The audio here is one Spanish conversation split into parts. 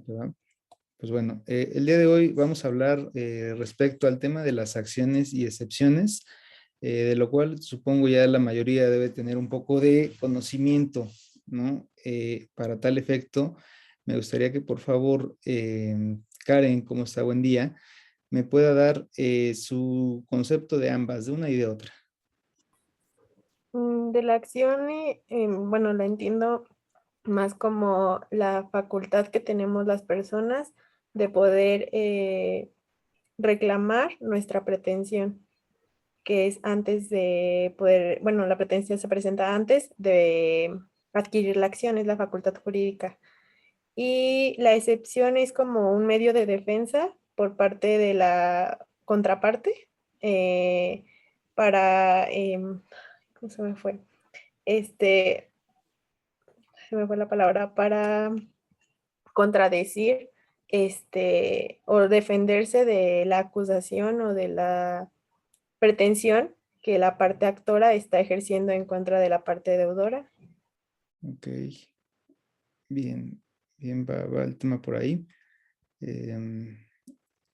¿verdad? Pues bueno, el día de hoy vamos a hablar respecto al tema de las acciones y excepciones, de lo cual supongo ya la mayoría debe tener un poco de conocimiento, ¿no? Para tal efecto, me gustaría que por favor, Karen, ¿cómo está? Buen día, me pueda dar su concepto de ambas, de una y de otra. De la acción, bueno, la entiendo más como la facultad que tenemos las personas de poder reclamar nuestra pretensión, que es antes de poder, bueno, la pretensión se presenta antes de adquirir la acción, es la facultad jurídica. Y la excepción es como un medio de defensa por parte de la contraparte eh, para, ¿cómo se me fue? Este, se me fue la palabra, para contradecir o defenderse de la acusación o de la pretensión que la parte actora está ejerciendo en contra de la parte deudora. Ok, bien, bien, va el tema por ahí. Em,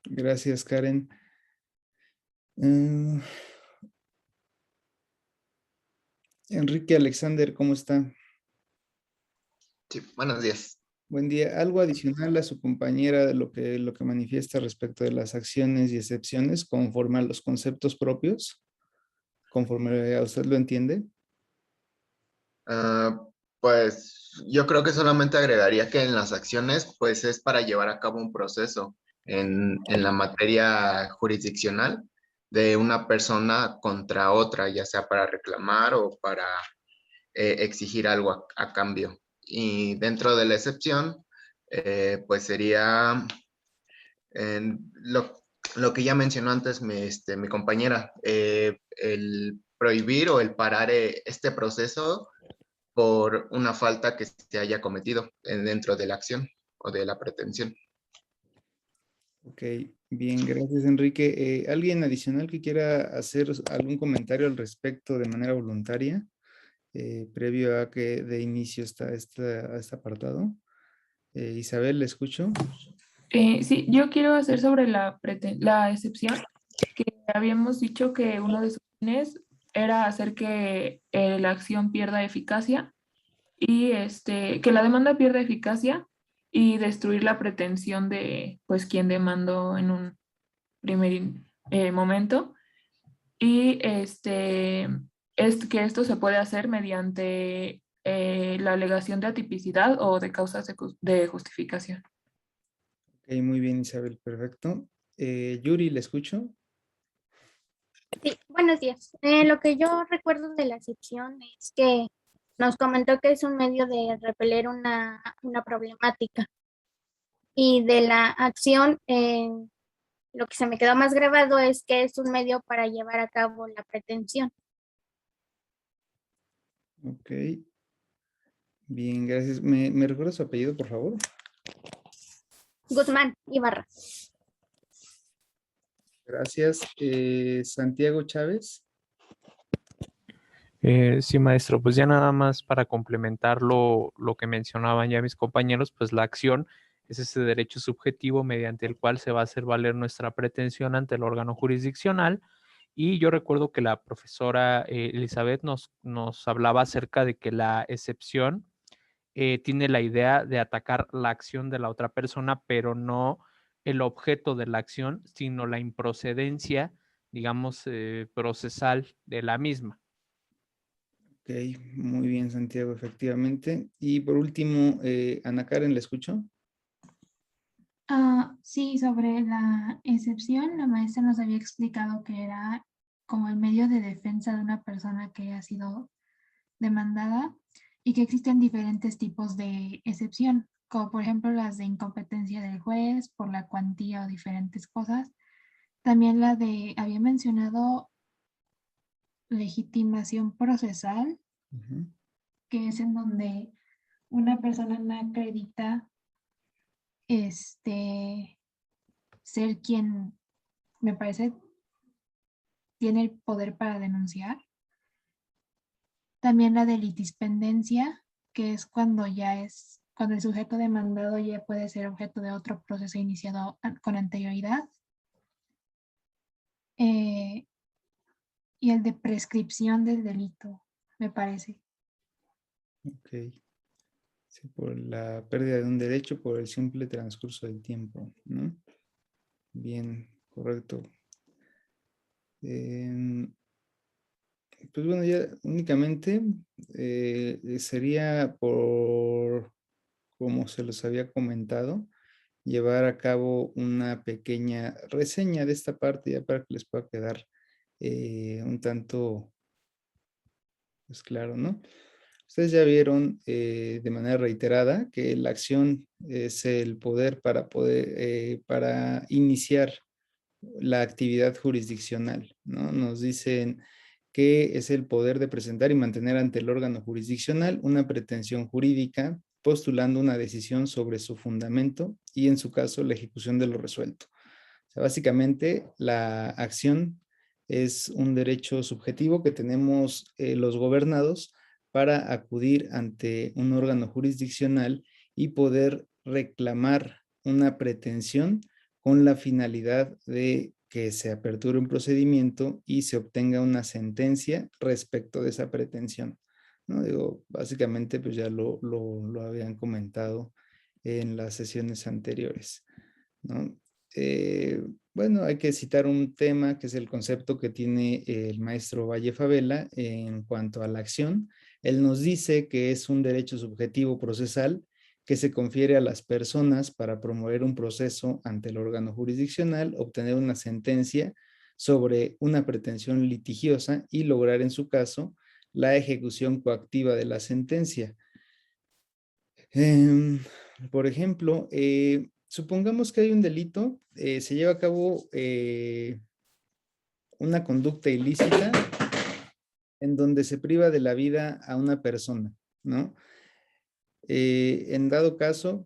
gracias, Karen. Em, Enrique Alexander, ¿cómo está? Sí, buenos días. Buen día. ¿Algo adicional a su compañera de lo que manifiesta respecto de las acciones y excepciones conforme a los conceptos propios? ¿Conforme a usted lo entiende? Ah, pues yo creo que solamente agregaría que en las acciones, pues es para llevar a cabo un proceso en la materia jurisdiccional de una persona contra otra, ya sea para reclamar o para exigir algo a cambio. Y dentro de la excepción, pues sería lo que ya mencionó antes mi compañera, el prohibir o el parar este proceso por una falta que se haya cometido dentro de la acción o de la pretensión. Ok, bien, gracias, Enrique. ¿Alguien adicional que quiera hacer algún comentario al respecto de manera voluntaria, previo a que de inicio está este apartado? Isabel, ¿le escucho? Sí, yo quiero hacer sobre la excepción, que habíamos dicho que uno de sus fines era hacer que la acción pierda eficacia y que la demanda pierda eficacia y destruir la pretensión de pues quien demandó en un primer momento. Y es que esto se puede hacer mediante la alegación de atipicidad o de causas de justificación. Ok, muy bien, Isabel, perfecto. Yuri, ¿le escucho? Sí, buenos días. Lo que yo recuerdo de la sección es que nos comentó que es un medio de repeler una problemática. Y de la acción, lo que se me quedó más grabado es que es un medio para llevar a cabo la pretensión. Ok, bien, gracias. ¿Me recuerda su apellido, por favor? Guzmán Ibarra. Gracias. Santiago Chávez. Sí, maestro, pues ya nada más para complementar lo que mencionaban ya mis compañeros, pues la acción es ese derecho subjetivo mediante el cual se va a hacer valer nuestra pretensión ante el órgano jurisdiccional. Y yo recuerdo que la profesora Elizabeth nos hablaba acerca de que la excepción tiene la idea de atacar la acción de la otra persona, pero no el objeto de la acción, sino la improcedencia, digamos, procesal de la misma. Ok, muy bien, Santiago, efectivamente. Y por último, Ana Karen, ¿le escucho? Sí, sobre la excepción, la maestra nos había explicado que era como el medio de defensa de una persona que ha sido demandada y que existen diferentes tipos de excepción, como por ejemplo las de incompetencia del juez por la cuantía o diferentes cosas. También había mencionado legitimación procesal, que es en donde una persona no acredita ser quien, me parece, tiene el poder para denunciar. También la de litispendencia, que es cuando ya es cuando el sujeto demandado ya puede ser objeto de otro proceso iniciado con anterioridad. Y el de prescripción del delito, me parece. Ok. Sí, por la pérdida de un derecho por el simple transcurso del tiempo, ¿no? Bien, correcto. Pues bueno, ya únicamente sería por, como se los había comentado, llevar a cabo una pequeña reseña de esta parte ya para que les pueda quedar un tanto, pues claro, ¿no? Ustedes ya vieron de manera reiterada que la acción es el poder para iniciar la actividad jurisdiccional, ¿no? Nos dicen que es el poder de presentar y mantener ante el órgano jurisdiccional una pretensión jurídica, postulando una decisión sobre su fundamento y, en su caso, la ejecución de lo resuelto. O sea, básicamente, la acción es un derecho subjetivo que tenemos los gobernados para acudir ante un órgano jurisdiccional y poder reclamar una pretensión con la finalidad de que se aperture un procedimiento y se obtenga una sentencia respecto de esa pretensión, ¿no? Digo, básicamente pues ya lo habían comentado en las sesiones anteriores, ¿no? Bueno, hay que citar un tema que es el concepto que tiene el maestro Valle Favela en cuanto a la acción. Él nos dice que es un derecho subjetivo procesal que se confiere a las personas para promover un proceso ante el órgano jurisdiccional, obtener una sentencia sobre una pretensión litigiosa y lograr en su caso la ejecución coactiva de la sentencia. Por ejemplo, supongamos que hay un delito, se lleva a cabo una conducta ilícita en donde se priva de la vida a una persona, ¿no? En dado caso,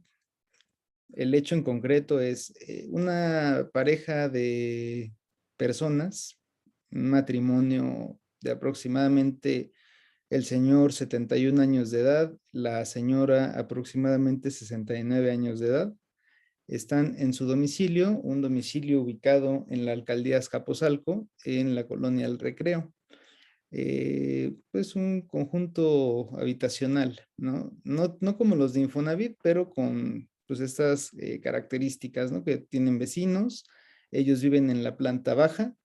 el hecho en concreto es una pareja de personas, un matrimonio de aproximadamente el señor 71 años de edad, la señora aproximadamente 69 años de edad. Están en su domicilio, un domicilio ubicado en la alcaldía Azcapotzalco, en la colonia El Recreo. Pues un conjunto habitacional, ¿no? No como los de Infonavit, pero con pues estas características, ¿no? Que tienen vecinos, ellos viven en la planta baja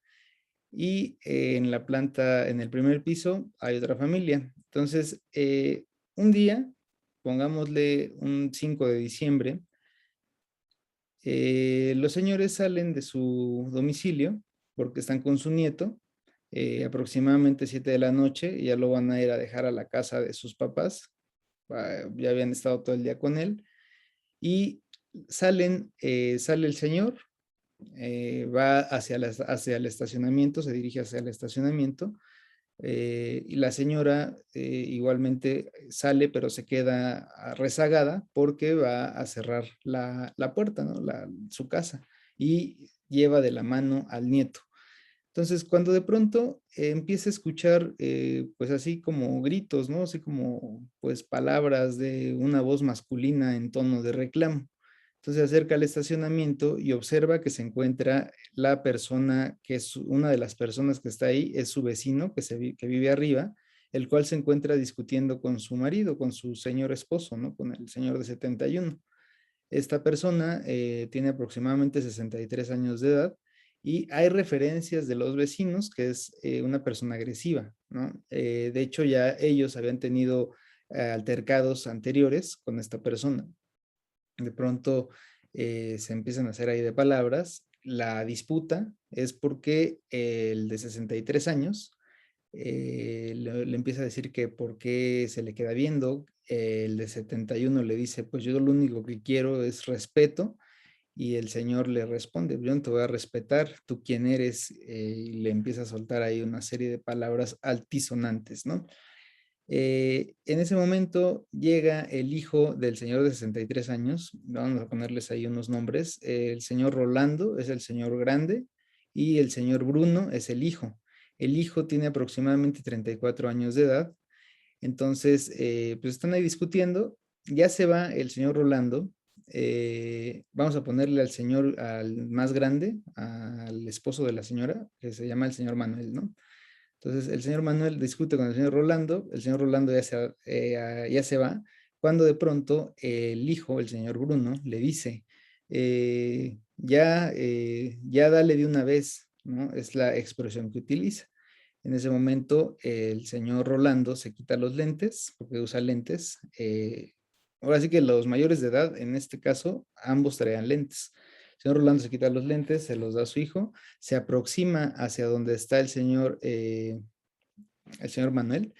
y en el primer piso hay otra familia. Entonces, un día, pongámosle un 5 de diciembre, los señores salen de su domicilio porque están con su nieto, aproximadamente 7 de la noche, y ya lo van a ir a dejar a la casa de sus papás. Ya habían estado todo el día con él. Y sale el señor, va hacia el estacionamiento, se dirige hacia el estacionamiento, y la señora igualmente sale, pero se queda rezagada porque va a cerrar la puerta, ¿no? Su casa, y lleva de la mano al nieto. Entonces, cuando de pronto empieza a escuchar, pues así como gritos, ¿no? Así como, pues palabras de una voz masculina en tono de reclamo. Entonces se acerca al estacionamiento y observa que se encuentra la persona, que es una de las personas que está ahí, es su vecino que vive arriba, el cual se encuentra discutiendo con su marido, con su señor esposo, ¿no? Con el señor de 71. Esta persona tiene aproximadamente 63 años de edad y hay referencias de los vecinos que es una persona agresiva, ¿no? De hecho, ya ellos habían tenido altercados anteriores con esta persona. De pronto se empiezan a hacer ahí de palabras. La disputa es porque el de 63 años le empieza a decir que por qué se le queda viendo. El de 71 le dice, pues yo lo único que quiero es respeto. Y el señor le responde, yo no te voy a respetar, tú quién eres, y le empieza a soltar ahí una serie de palabras altisonantes, ¿no? En ese momento llega el hijo del señor de 63 años, vamos a ponerles ahí unos nombres, el señor Rolando es el señor grande y el señor Bruno es el hijo. El hijo tiene aproximadamente 34 años de edad, entonces pues están ahí discutiendo ya se va el señor Rolando. Vamos a ponerle al más grande, al esposo de la señora, que se llama el señor Manuel, ¿no? Entonces el señor Manuel discute con el señor Rolando ya se va, cuando de pronto el hijo, el señor Bruno, le dice, ya dale de una vez, ¿no? Es la expresión que utiliza. En ese momento el señor Rolando se quita los lentes, porque usa lentes. Ahora sí que los mayores de edad, en este caso, ambos traían lentes. El señor Rolando se quita los lentes, se los da a su hijo, se aproxima hacia donde está el señor Manuel,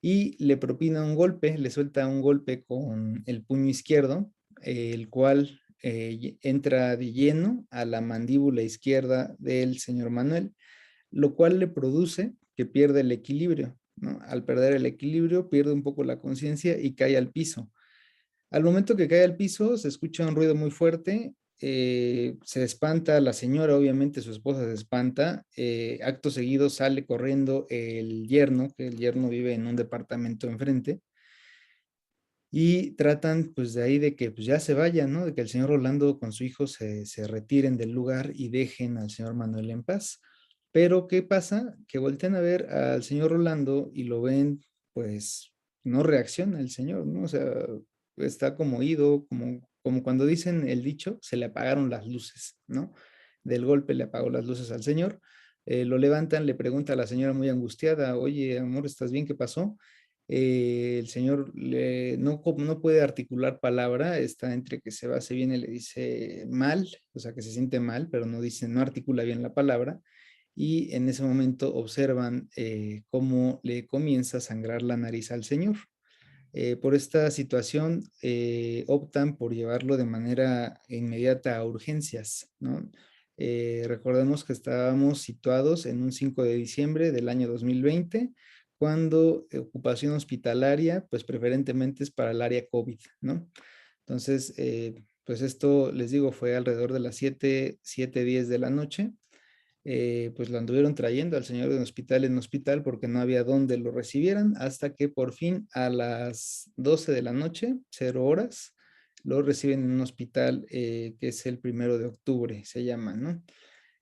y le propina un golpe, le suelta un golpe con el puño izquierdo, el cual entra de lleno a la mandíbula izquierda del señor Manuel, lo cual le produce que pierde el equilibrio, ¿no? Al perder el equilibrio, pierde un poco la conciencia y cae al piso. Al momento que cae al piso, se escucha un ruido muy fuerte, se espanta la señora, obviamente su esposa se espanta, acto seguido sale corriendo el yerno, que el yerno vive en un departamento enfrente, y tratan pues de ahí de que pues ya se vaya, ¿no? De que el señor Rolando con su hijo se retiren del lugar y dejen al señor Manuel en paz. Pero ¿qué pasa? Que voltean a ver al señor Rolando y lo ven, pues no reacciona el señor, ¿no? O sea, está como ido, como cuando dicen el dicho, se le apagaron las luces, ¿no? Del golpe le apagó las luces al señor. Lo levantan, le pregunta a la señora muy angustiada, oye, amor, ¿estás bien? ¿Qué pasó? El señor no puede articular palabra, está entre que se va, se viene, le dice mal, o sea que se siente mal, pero no articula bien la palabra, y en ese momento observan cómo le comienza a sangrar la nariz al señor. Por esta situación optan por llevarlo de manera inmediata a urgencias, ¿no? Recordemos que estábamos situados en un 5 de diciembre del año 2020, cuando ocupación hospitalaria, pues preferentemente es para el área COVID, ¿no? Entonces, pues esto, les digo, fue alrededor de las 7:10 de la noche. Pues lo anduvieron trayendo al señor de hospital en hospital porque no había dónde lo recibieran, hasta que por fin a las 12 de la noche, 0 horas, lo reciben en un hospital que es el 1 de octubre, se llama, ¿no?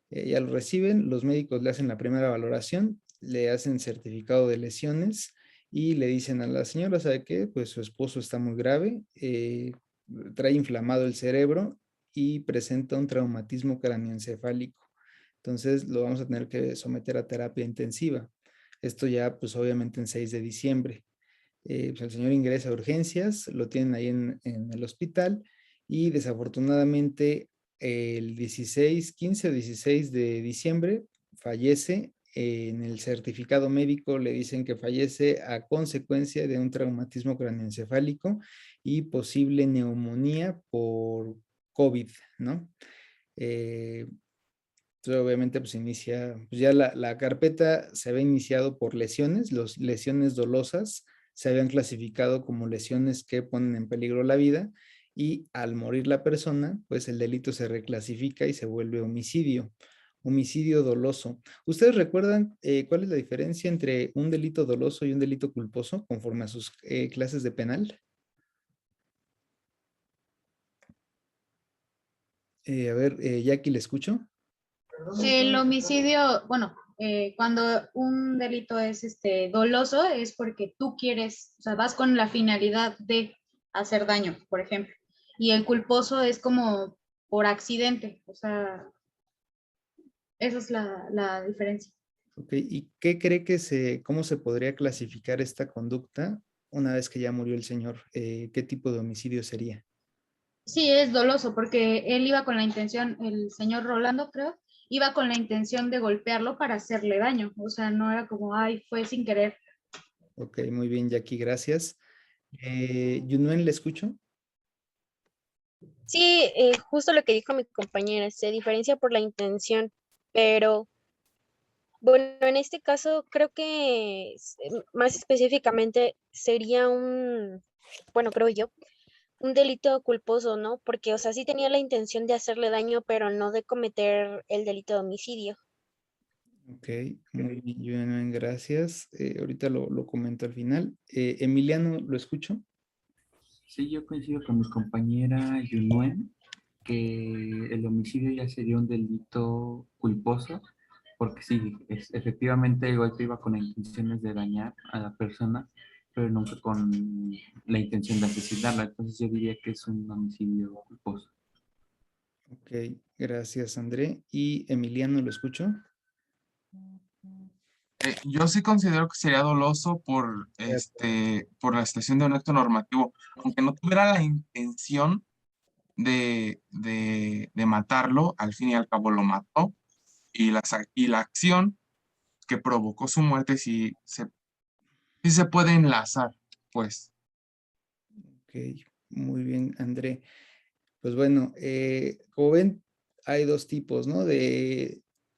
Ya lo reciben, los médicos le hacen la primera valoración, le hacen certificado de lesiones y le dicen a la señora, ¿sabe qué? Pues su esposo está muy grave, trae inflamado el cerebro y presenta un traumatismo cráneoencefálico. Entonces lo vamos a tener que someter a terapia intensiva. Esto ya, pues obviamente en 6 de diciembre. Pues el señor ingresa a urgencias, lo tienen ahí en el hospital y desafortunadamente el 15 o 16 de diciembre fallece. En el certificado médico le dicen que fallece a consecuencia de un traumatismo craneoencefálico y posible neumonía por COVID, ¿no? Entonces, obviamente, pues inicia, pues ya la carpeta se había iniciado por lesiones, las lesiones dolosas se habían clasificado como lesiones que ponen en peligro la vida, y al morir la persona, pues el delito se reclasifica y se vuelve homicidio doloso. ¿Ustedes recuerdan cuál es la diferencia entre un delito doloso y un delito culposo conforme a sus clases de penal? A ver, Jackie, ¿le escucho? El homicidio, bueno, cuando un delito es doloso es porque tú quieres, o sea, vas con la finalidad de hacer daño, por ejemplo. Y el culposo es como por accidente, o sea, esa es la diferencia. Ok, ¿y qué cree cómo se podría clasificar esta conducta una vez que ya murió el señor? ¿Qué tipo de homicidio sería? Sí, es doloso porque él iba con la intención, el señor Rolando creo, iba con la intención de golpearlo para hacerle daño, o sea, no era como, ay, fue sin querer. Ok, muy bien, Jackie, gracias. Yunuen, ¿le escucho? Sí, justo lo que dijo mi compañera, se diferencia por la intención, pero bueno, en este caso creo que más específicamente sería bueno, creo yo, un delito culposo, ¿no? Porque, o sea, sí tenía la intención de hacerle daño, pero no de cometer el delito de homicidio. Ok, muy bien, Yunuen, gracias. Ahorita lo comento al final. Emiliano, ¿lo escucho? Sí, yo coincido con mi compañera Yunuen, que el homicidio ya sería un delito culposo, porque sí, efectivamente el golpe iba con la intenciones de dañar a la persona, pero nunca con la intención de asesinarla. Entonces yo diría que es un homicidio culposo. Ok, gracias, André. ¿Y Emiliano, lo escucho? Yo sí considero que sería doloso por la situación de un acto normativo, aunque no tuviera la intención de matarlo, al fin y al cabo lo mató, y la acción que provocó su muerte sí se puede enlazar, pues. Ok, muy bien, André. Pues bueno, como ven, hay dos tipos, ¿no?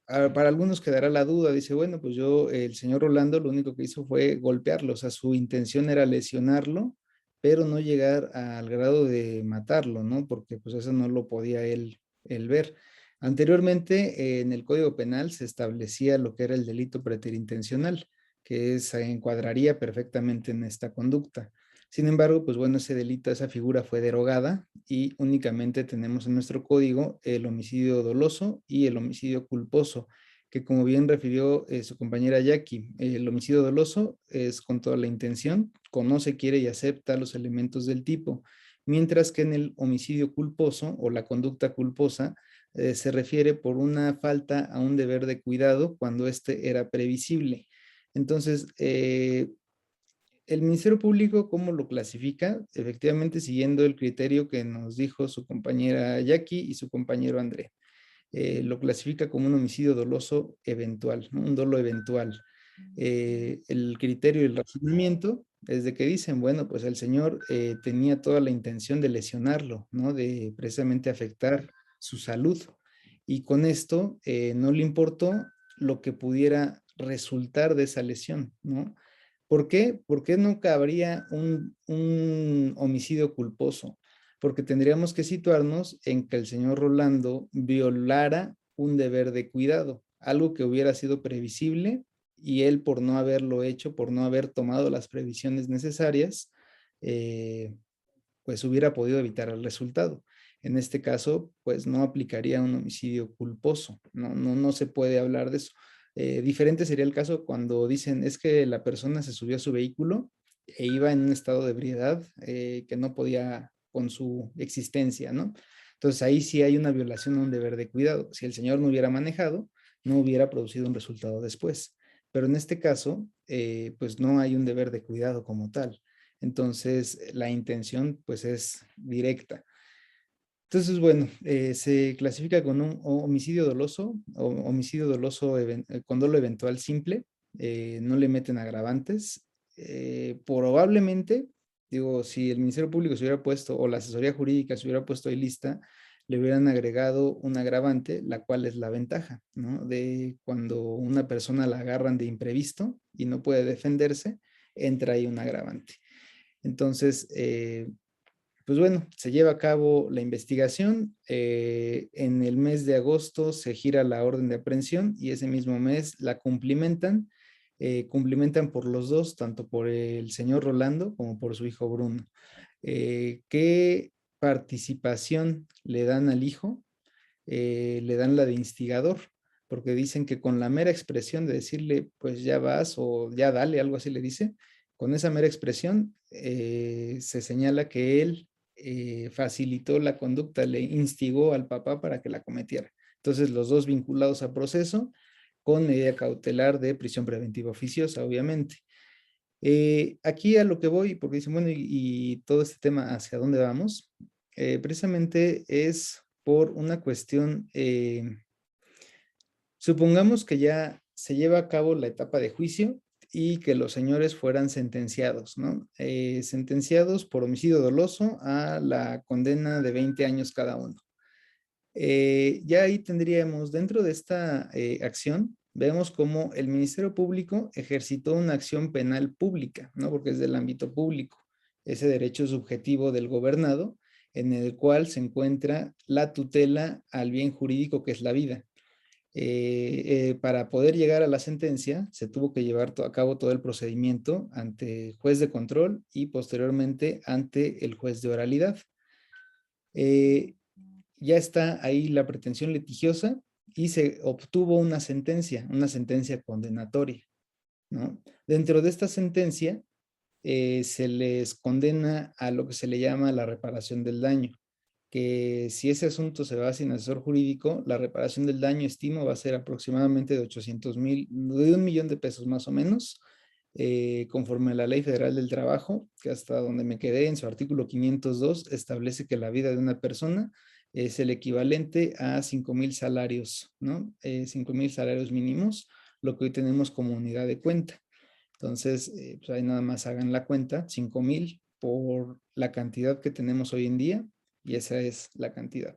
Para algunos quedará la duda, dice, bueno, pues el señor Rolando lo único que hizo fue golpearlo, o sea, su intención era lesionarlo, pero no llegar al grado de matarlo, ¿no? Porque pues eso no lo podía él ver. Anteriormente, en el Código Penal se establecía lo que era el delito preterintencional, que se encuadraría perfectamente en esta conducta. Sin embargo, pues bueno, ese delito, esa figura fue derogada y únicamente tenemos en nuestro código el homicidio doloso y el homicidio culposo, que como bien refirió su compañera Jackie, el homicidio doloso es con toda la intención, conoce, quiere y acepta los elementos del tipo, mientras que en el homicidio culposo o la conducta culposa se refiere por una falta a un deber de cuidado cuando éste era previsible. Entonces, el Ministerio Público, ¿cómo lo clasifica? Efectivamente, siguiendo el criterio que nos dijo su compañera Jackie y su compañero André. Lo clasifica como un homicidio doloso eventual, ¿no? Un dolo eventual. El criterio y el razonamiento es de que dicen, bueno, pues el señor tenía toda la intención de lesionarlo, ¿no? De precisamente afectar su salud. Y con esto no le importó lo que pudiera resultar de esa lesión, ¿no? ¿Por qué? Porque no cabría un homicidio culposo, porque tendríamos que situarnos en que el señor Rolando violara un deber de cuidado, algo que hubiera sido previsible y él por no haberlo hecho, por no haber tomado las previsiones necesarias, pues hubiera podido evitar el resultado. En este caso, pues no aplicaría un homicidio culposo, no se puede hablar de eso. Diferente sería el caso cuando dicen es que la persona se subió a su vehículo e iba en un estado de ebriedad que no podía con su existencia, ¿no? Entonces ahí sí hay una violación a un deber de cuidado. Si el señor no hubiera manejado, no hubiera producido un resultado después. Pero en este caso, pues no hay un deber de cuidado como tal. Entonces la intención pues es directa. Entonces, bueno, se clasifica con un homicidio doloso o homicidio doloso con dolo eventual simple. No le meten agravantes. Probablemente, digo, si el Ministerio Público se hubiera puesto o la asesoría jurídica se hubiera puesto ahí lista, le hubieran agregado un agravante, la cual es la ventaja, ¿no? De cuando una persona la agarran de imprevisto y no puede defenderse, entra ahí un agravante. Entonces, pues bueno, se lleva a cabo la investigación. En el mes de agosto se gira la orden de aprehensión y ese mismo mes la cumplimentan. Cumplimentan por los dos, tanto por el señor Rolando como por su hijo Bruno. ¿Qué participación le dan al hijo? Le dan la de instigador, porque dicen que con la mera expresión de decirle, pues ya vas o ya dale, algo así le dice, con esa mera expresión se señala que él facilitó la conducta, le instigó al papá para que la cometiera. Entonces, los dos vinculados a proceso con medida cautelar de prisión preventiva oficiosa, obviamente. Aquí a lo que voy, porque dicen, bueno, y todo este tema, ¿hacia dónde vamos? Precisamente es por una cuestión, supongamos que ya se lleva a cabo la etapa de juicio y que los señores fueran sentenciados, ¿no? Sentenciados por homicidio doloso a la condena de 20 años cada uno. Ya ahí tendríamos, dentro de esta acción, vemos cómo el Ministerio Público ejercitó una acción penal pública, ¿no? Porque es del ámbito público, ese derecho subjetivo del gobernado, en el cual se encuentra la tutela al bien jurídico que es la vida. Para poder llegar a la sentencia, se tuvo que llevar a cabo todo el procedimiento ante juez de control y posteriormente ante el juez de oralidad. Ya está ahí la pretensión litigiosa y se obtuvo una sentencia condenatoria, ¿no? Dentro de esta sentencia se les condena a lo que se le llama la reparación del daño, que si ese asunto se va sin asesor jurídico, la reparación del daño, estimo, va a ser aproximadamente de 800,000, de 1,000,000 de pesos más o menos, conforme a la Ley Federal del Trabajo, que hasta donde me quedé en su artículo 502 establece que la vida de una persona es el equivalente a 5,000 salarios, ¿no? 5,000 salarios mínimos, lo que hoy tenemos como unidad de cuenta. Entonces, pues ahí nada más hagan la cuenta, 5,000 por la cantidad que tenemos hoy en día, y esa es la cantidad.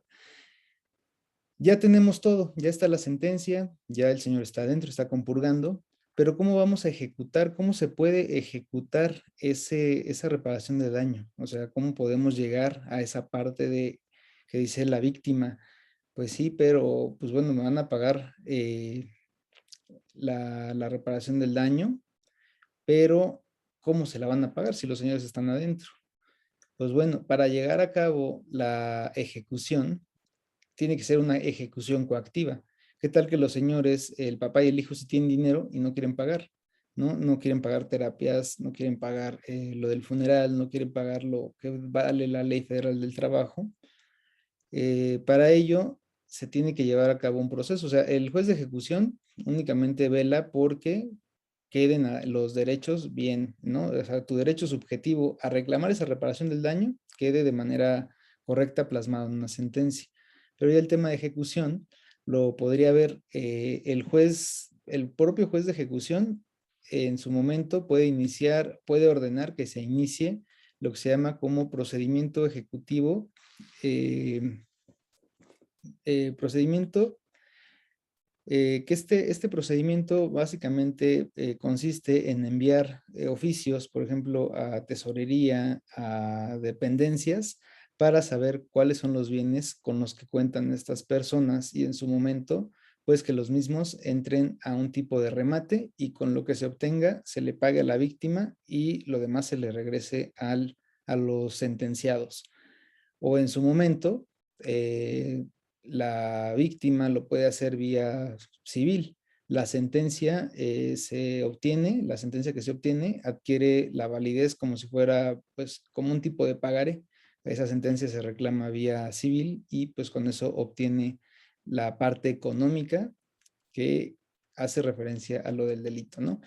Ya tenemos todo, ya está la sentencia, ya el señor está adentro, está compurgando, pero ¿cómo vamos a ejecutar? ¿Cómo se puede ejecutar esa reparación de daño? O sea, ¿cómo podemos llegar a esa parte de que dice la víctima? Pues sí, pero pues bueno, me van a pagar la reparación del daño, pero ¿cómo se la van a pagar si los señores están adentro? Pues bueno, para llegar a cabo la ejecución, tiene que ser una ejecución coactiva. ¿Qué tal que los señores, el papá y el hijo, sí tienen dinero y no quieren pagar? ¿No? No quieren pagar terapias, no quieren pagar lo del funeral, no quieren pagar lo que vale la Ley Federal del Trabajo. Para ello, se tiene que llevar a cabo un proceso. O sea, el juez de ejecución únicamente vela porque queden los derechos bien, ¿no? O sea, tu derecho subjetivo a reclamar esa reparación del daño quede de manera correcta plasmado en una sentencia. Pero ya el tema de ejecución lo podría ver el juez, el propio juez de ejecución en su momento puede ordenar que se inicie lo que se llama como procedimiento ejecutivo, que este procedimiento básicamente consiste en enviar oficios, por ejemplo, a tesorería, a dependencias, para saber cuáles son los bienes con los que cuentan estas personas y en su momento, pues que los mismos entren a un tipo de remate y con lo que se obtenga se le pague a la víctima y lo demás se le regrese a los sentenciados. O en su momento, la víctima lo puede hacer vía civil. La sentencia la sentencia que se obtiene adquiere la validez como si fuera, pues, como un tipo de pagaré. Esa sentencia se reclama vía civil y pues con eso obtiene la parte económica que hace referencia a lo del delito, ¿no?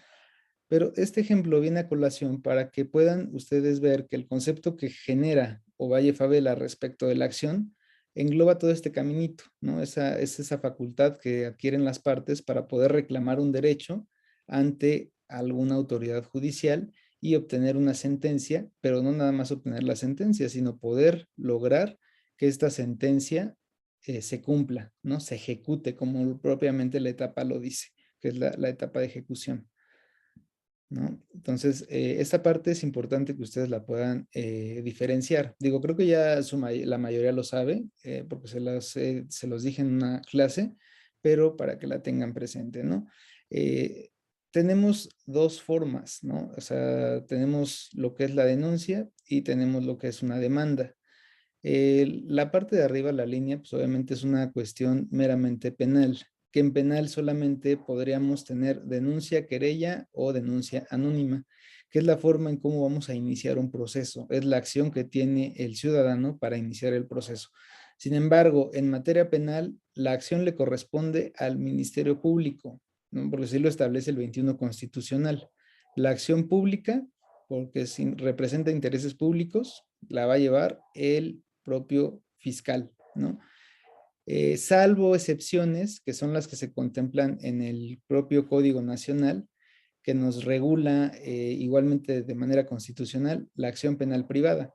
Pero este ejemplo viene a colación para que puedan ustedes ver que el concepto que genera Ovalle Favela respecto de la acción engloba todo este caminito, ¿no? Es esa facultad que adquieren las partes para poder reclamar un derecho ante alguna autoridad judicial y obtener una sentencia, pero no nada más obtener la sentencia, sino poder lograr que esta sentencia se cumpla, ¿no? Se ejecute como propiamente la etapa lo dice, que es la etapa de ejecución, ¿no? Entonces, esta parte es importante que ustedes la puedan diferenciar. Digo, creo que ya la mayoría lo sabe, porque se los dije en una clase, pero para que la tengan presente, ¿no? Tenemos dos formas, ¿no? O sea, tenemos lo que es la denuncia y tenemos lo que es una demanda. La parte de arriba, la línea, pues obviamente es una cuestión meramente penal, que en penal solamente podríamos tener denuncia, querella o denuncia anónima, que es la forma en cómo vamos a iniciar un proceso, es la acción que tiene el ciudadano para iniciar el proceso. Sin embargo, en materia penal, la acción le corresponde al Ministerio Público, ¿no? Porque así lo establece el 21 constitucional. La acción pública, porque representa intereses públicos, la va a llevar el propio fiscal, ¿no? Salvo excepciones, que son las que se contemplan en el propio Código Nacional, que nos regula igualmente de manera constitucional la acción penal privada.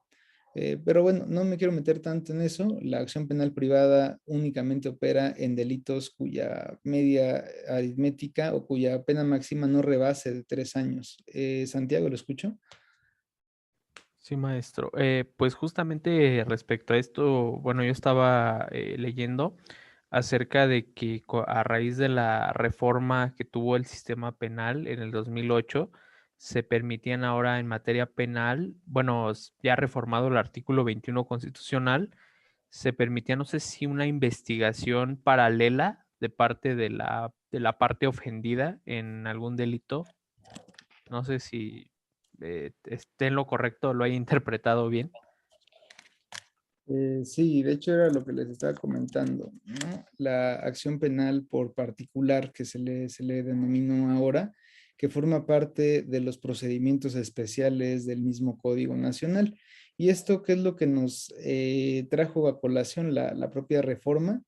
Pero bueno, no me quiero meter tanto en eso. La acción penal privada únicamente opera en delitos cuya media aritmética o cuya pena máxima no rebase de 3 años. Santiago, ¿lo escucho? Sí, maestro. Pues justamente respecto a esto, bueno, yo estaba leyendo acerca de que a raíz de la reforma que tuvo el sistema penal en el 2008, se permitían ahora en materia penal, bueno, ya reformado el artículo 21 constitucional, se permitía, no sé si una investigación paralela de parte de la parte ofendida en algún delito. No sé si esté en lo correcto o lo haya interpretado bien. Sí, de hecho era lo que les estaba comentando, ¿no? La acción penal por particular que se le denominó ahora, que forma parte de los procedimientos especiales del mismo Código Nacional. ¿Y esto qué es lo que nos trajo a colación la propia reforma?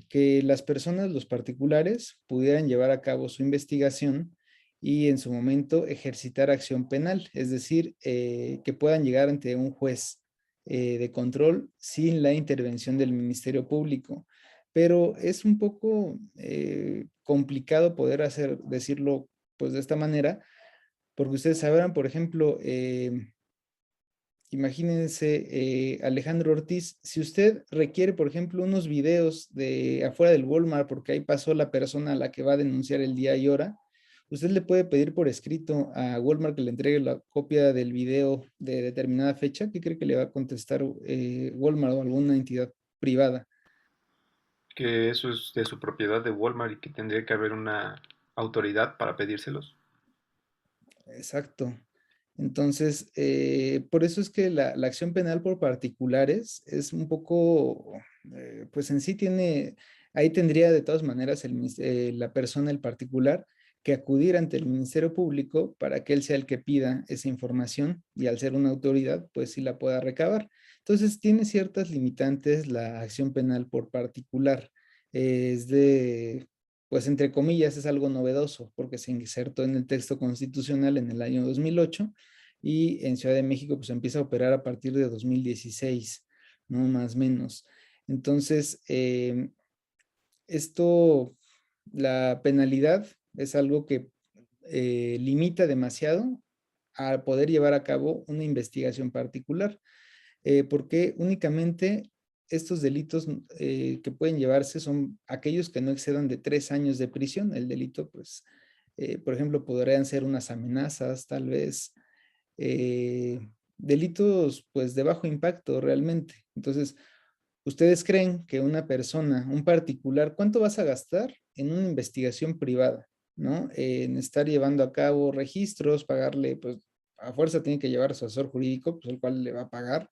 Que las personas, los particulares, pudieran llevar a cabo su investigación y en su momento ejercitar acción penal, es decir, que puedan llegar ante un juez de control sin la intervención del Ministerio Público. Pero es un poco complicado poder decirlo pues de esta manera, porque ustedes sabrán, por ejemplo, imagínense, Alejandro Ortiz, si usted requiere, por ejemplo, unos videos de afuera del Walmart, porque ahí pasó la persona a la que va a denunciar el día y hora, usted le puede pedir por escrito a Walmart que le entregue la copia del video de determinada fecha. ¿Qué cree que le va a contestar Walmart o alguna entidad privada? Que eso es de su propiedad de Walmart y que tendría que haber una autoridad para pedírselos. Exacto. Entonces, por eso es que la acción penal por particulares es un poco, pues en sí ahí tendría de todas maneras la persona, el particular, que acudir ante el Ministerio Público para que él sea el que pida esa información y al ser una autoridad, pues sí la pueda recabar. Entonces, tiene ciertas limitantes la acción penal por particular. Es de pues entre comillas es algo novedoso porque se insertó en el texto constitucional en el año 2008 y en Ciudad de México pues empieza a operar a partir de 2016, ¿no? Más o menos. Entonces, la penalidad es algo que limita demasiado a poder llevar a cabo una investigación particular, porque únicamente estos delitos que pueden llevarse son aquellos que no excedan de 3 años de prisión. El delito, pues, por ejemplo, podrían ser unas amenazas, tal vez, delitos, pues, de bajo impacto realmente. Entonces, ¿ustedes creen que una persona, un particular, cuánto vas a gastar en una investigación privada, ¿no? En estar llevando a cabo registros, pagarle, pues, a fuerza tiene que llevar a su asesor jurídico, pues, el cual le va a pagar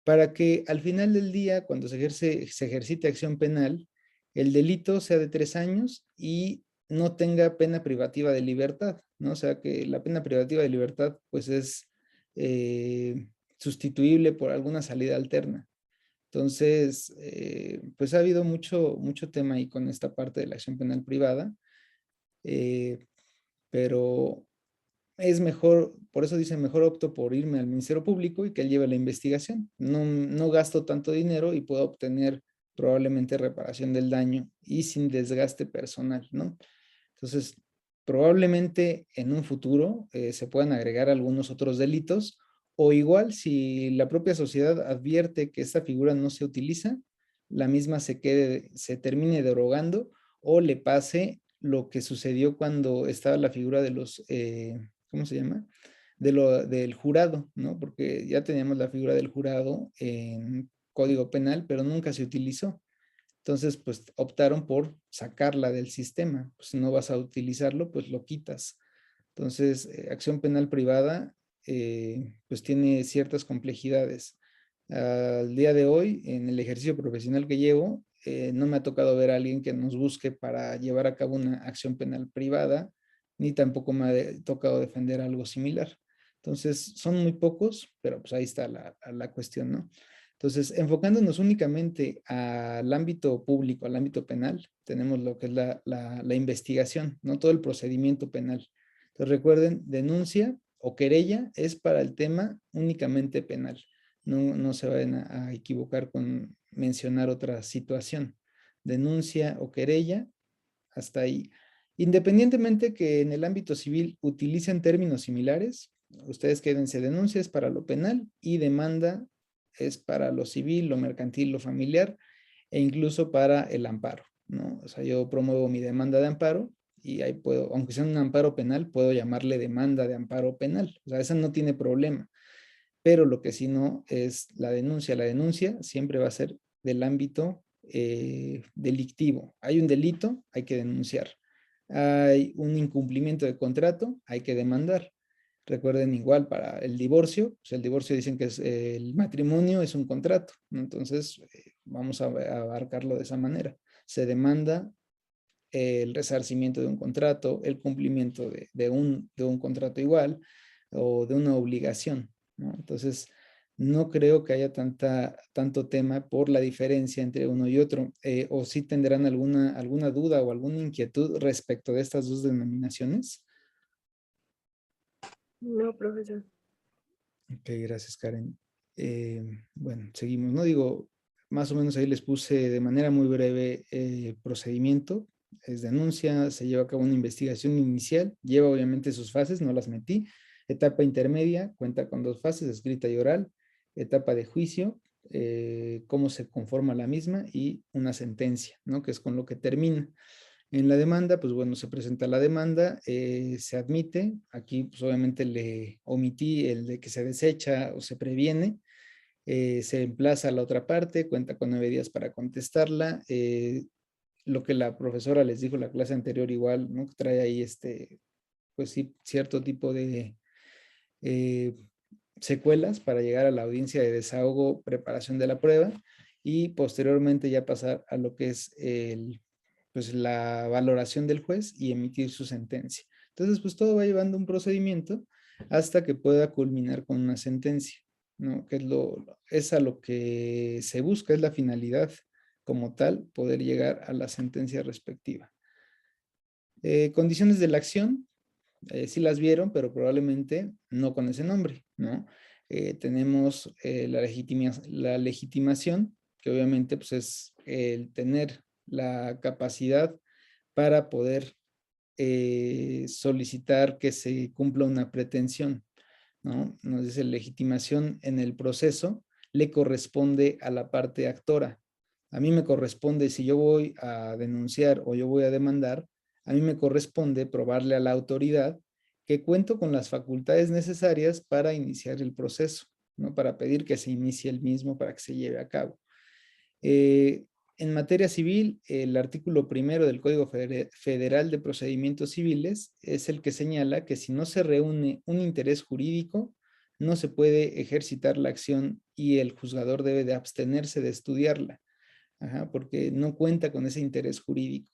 para que al final del día, cuando se ejercite acción penal, el delito sea de 3 años y no tenga pena privativa de libertad, ¿no? O sea, que la pena privativa de libertad, pues es sustituible por alguna salida alterna. Entonces, pues ha habido mucho tema ahí con esta parte de la acción penal privada, pero es mejor, por eso dicen, mejor opto por irme al Ministerio Público y que él lleve la investigación. No gasto tanto dinero y puedo obtener probablemente reparación del daño y sin desgaste personal, ¿no? Entonces, probablemente en un futuro se puedan agregar algunos otros delitos o igual si la propia sociedad advierte que esta figura no se utiliza, la misma se termine derogando o le pase lo que sucedió cuando estaba la figura de los ¿cómo se llama? Del jurado, ¿no? Porque ya teníamos la figura del jurado en Código Penal, pero nunca se utilizó. Entonces, pues optaron por sacarla del sistema. Pues si no vas a utilizarlo, pues lo quitas. Entonces, acción penal privada, pues tiene ciertas complejidades. Al día de hoy, en el ejercicio profesional que llevo, no me ha tocado ver a alguien que nos busque para llevar a cabo una acción penal privada, ni tampoco me ha tocado defender algo similar. Entonces, son muy pocos, pero pues ahí está la cuestión, ¿no? Entonces, enfocándonos únicamente al ámbito público, al ámbito penal, tenemos lo que es la investigación, no todo el procedimiento penal. Entonces, recuerden, denuncia o querella es para el tema únicamente penal. No se vayan a equivocar con mencionar otra situación. Denuncia o querella, hasta ahí. Independientemente que en el ámbito civil utilicen términos similares, ustedes quédense, denuncia es para lo penal y demanda es para lo civil, lo mercantil, lo familiar. e incluso para el amparo, ¿no? O sea, yo promuevo mi demanda de amparo y ahí puedo, aunque sea un amparo penal, puedo llamarle demanda de amparo penal. O sea, esa no tiene problema. Pero lo que sí no es la denuncia. La denuncia siempre va a ser del ámbito delictivo. Hay un delito, hay que denunciar. Hay un incumplimiento de contrato, hay que demandar. Recuerden igual para el divorcio, pues el divorcio dicen que es, el matrimonio es un contrato, ¿no? Entonces vamos a abarcarlo de esa manera. Se demanda el resarcimiento de un contrato, el cumplimiento de un contrato igual o de una obligación, ¿no? Entonces, no creo que haya tanto tema por la diferencia entre uno y otro, o si tendrán alguna duda o alguna inquietud respecto de estas dos denominaciones. No, profesor. Ok, gracias, Karen. Bueno, seguimos, ¿no? Digo, más o menos ahí les puse de manera muy breve procedimiento. Es denuncia, se lleva a cabo una investigación inicial, lleva obviamente sus fases, no las metí. Etapa intermedia, cuenta con 2 fases, escrita y oral. Etapa de juicio, cómo se conforma la misma y una sentencia, ¿no? Que es con lo que termina. En la demanda, pues bueno, se presenta la demanda, se admite, aquí pues obviamente le omití el de que se desecha o se previene, se emplaza a la otra parte, cuenta con 9 días para contestarla, lo que la profesora les dijo en la clase anterior igual, ¿no? Trae ahí pues sí, cierto tipo de secuelas para llegar a la audiencia de desahogo, preparación de la prueba y posteriormente ya pasar a lo que es pues la valoración del juez y emitir su sentencia. Entonces, pues todo va llevando un procedimiento hasta que pueda culminar con una sentencia, ¿no? Que es a lo que se busca, es la finalidad como tal, poder llegar a la sentencia respectiva. Condiciones de la acción, sí las vieron, pero probablemente no con ese nombre, ¿no? Tenemos la legitimación, que obviamente pues, es el tener la capacidad para poder solicitar que se cumpla una pretensión, ¿no? Nos dice legitimación en el proceso, le corresponde a la parte actora. A mí me corresponde, si yo voy a denunciar o yo voy a demandar, a mí me corresponde probarle a la autoridad que cuento con las facultades necesarias para iniciar el proceso, ¿no? Para pedir que se inicie el mismo para que se lleve a cabo. En materia civil, el artículo 1 del Código Federal de Procedimientos Civiles es el que señala que si no se reúne un interés jurídico, no se puede ejercitar la acción y el juzgador debe de abstenerse de estudiarla, porque no cuenta con ese interés jurídico.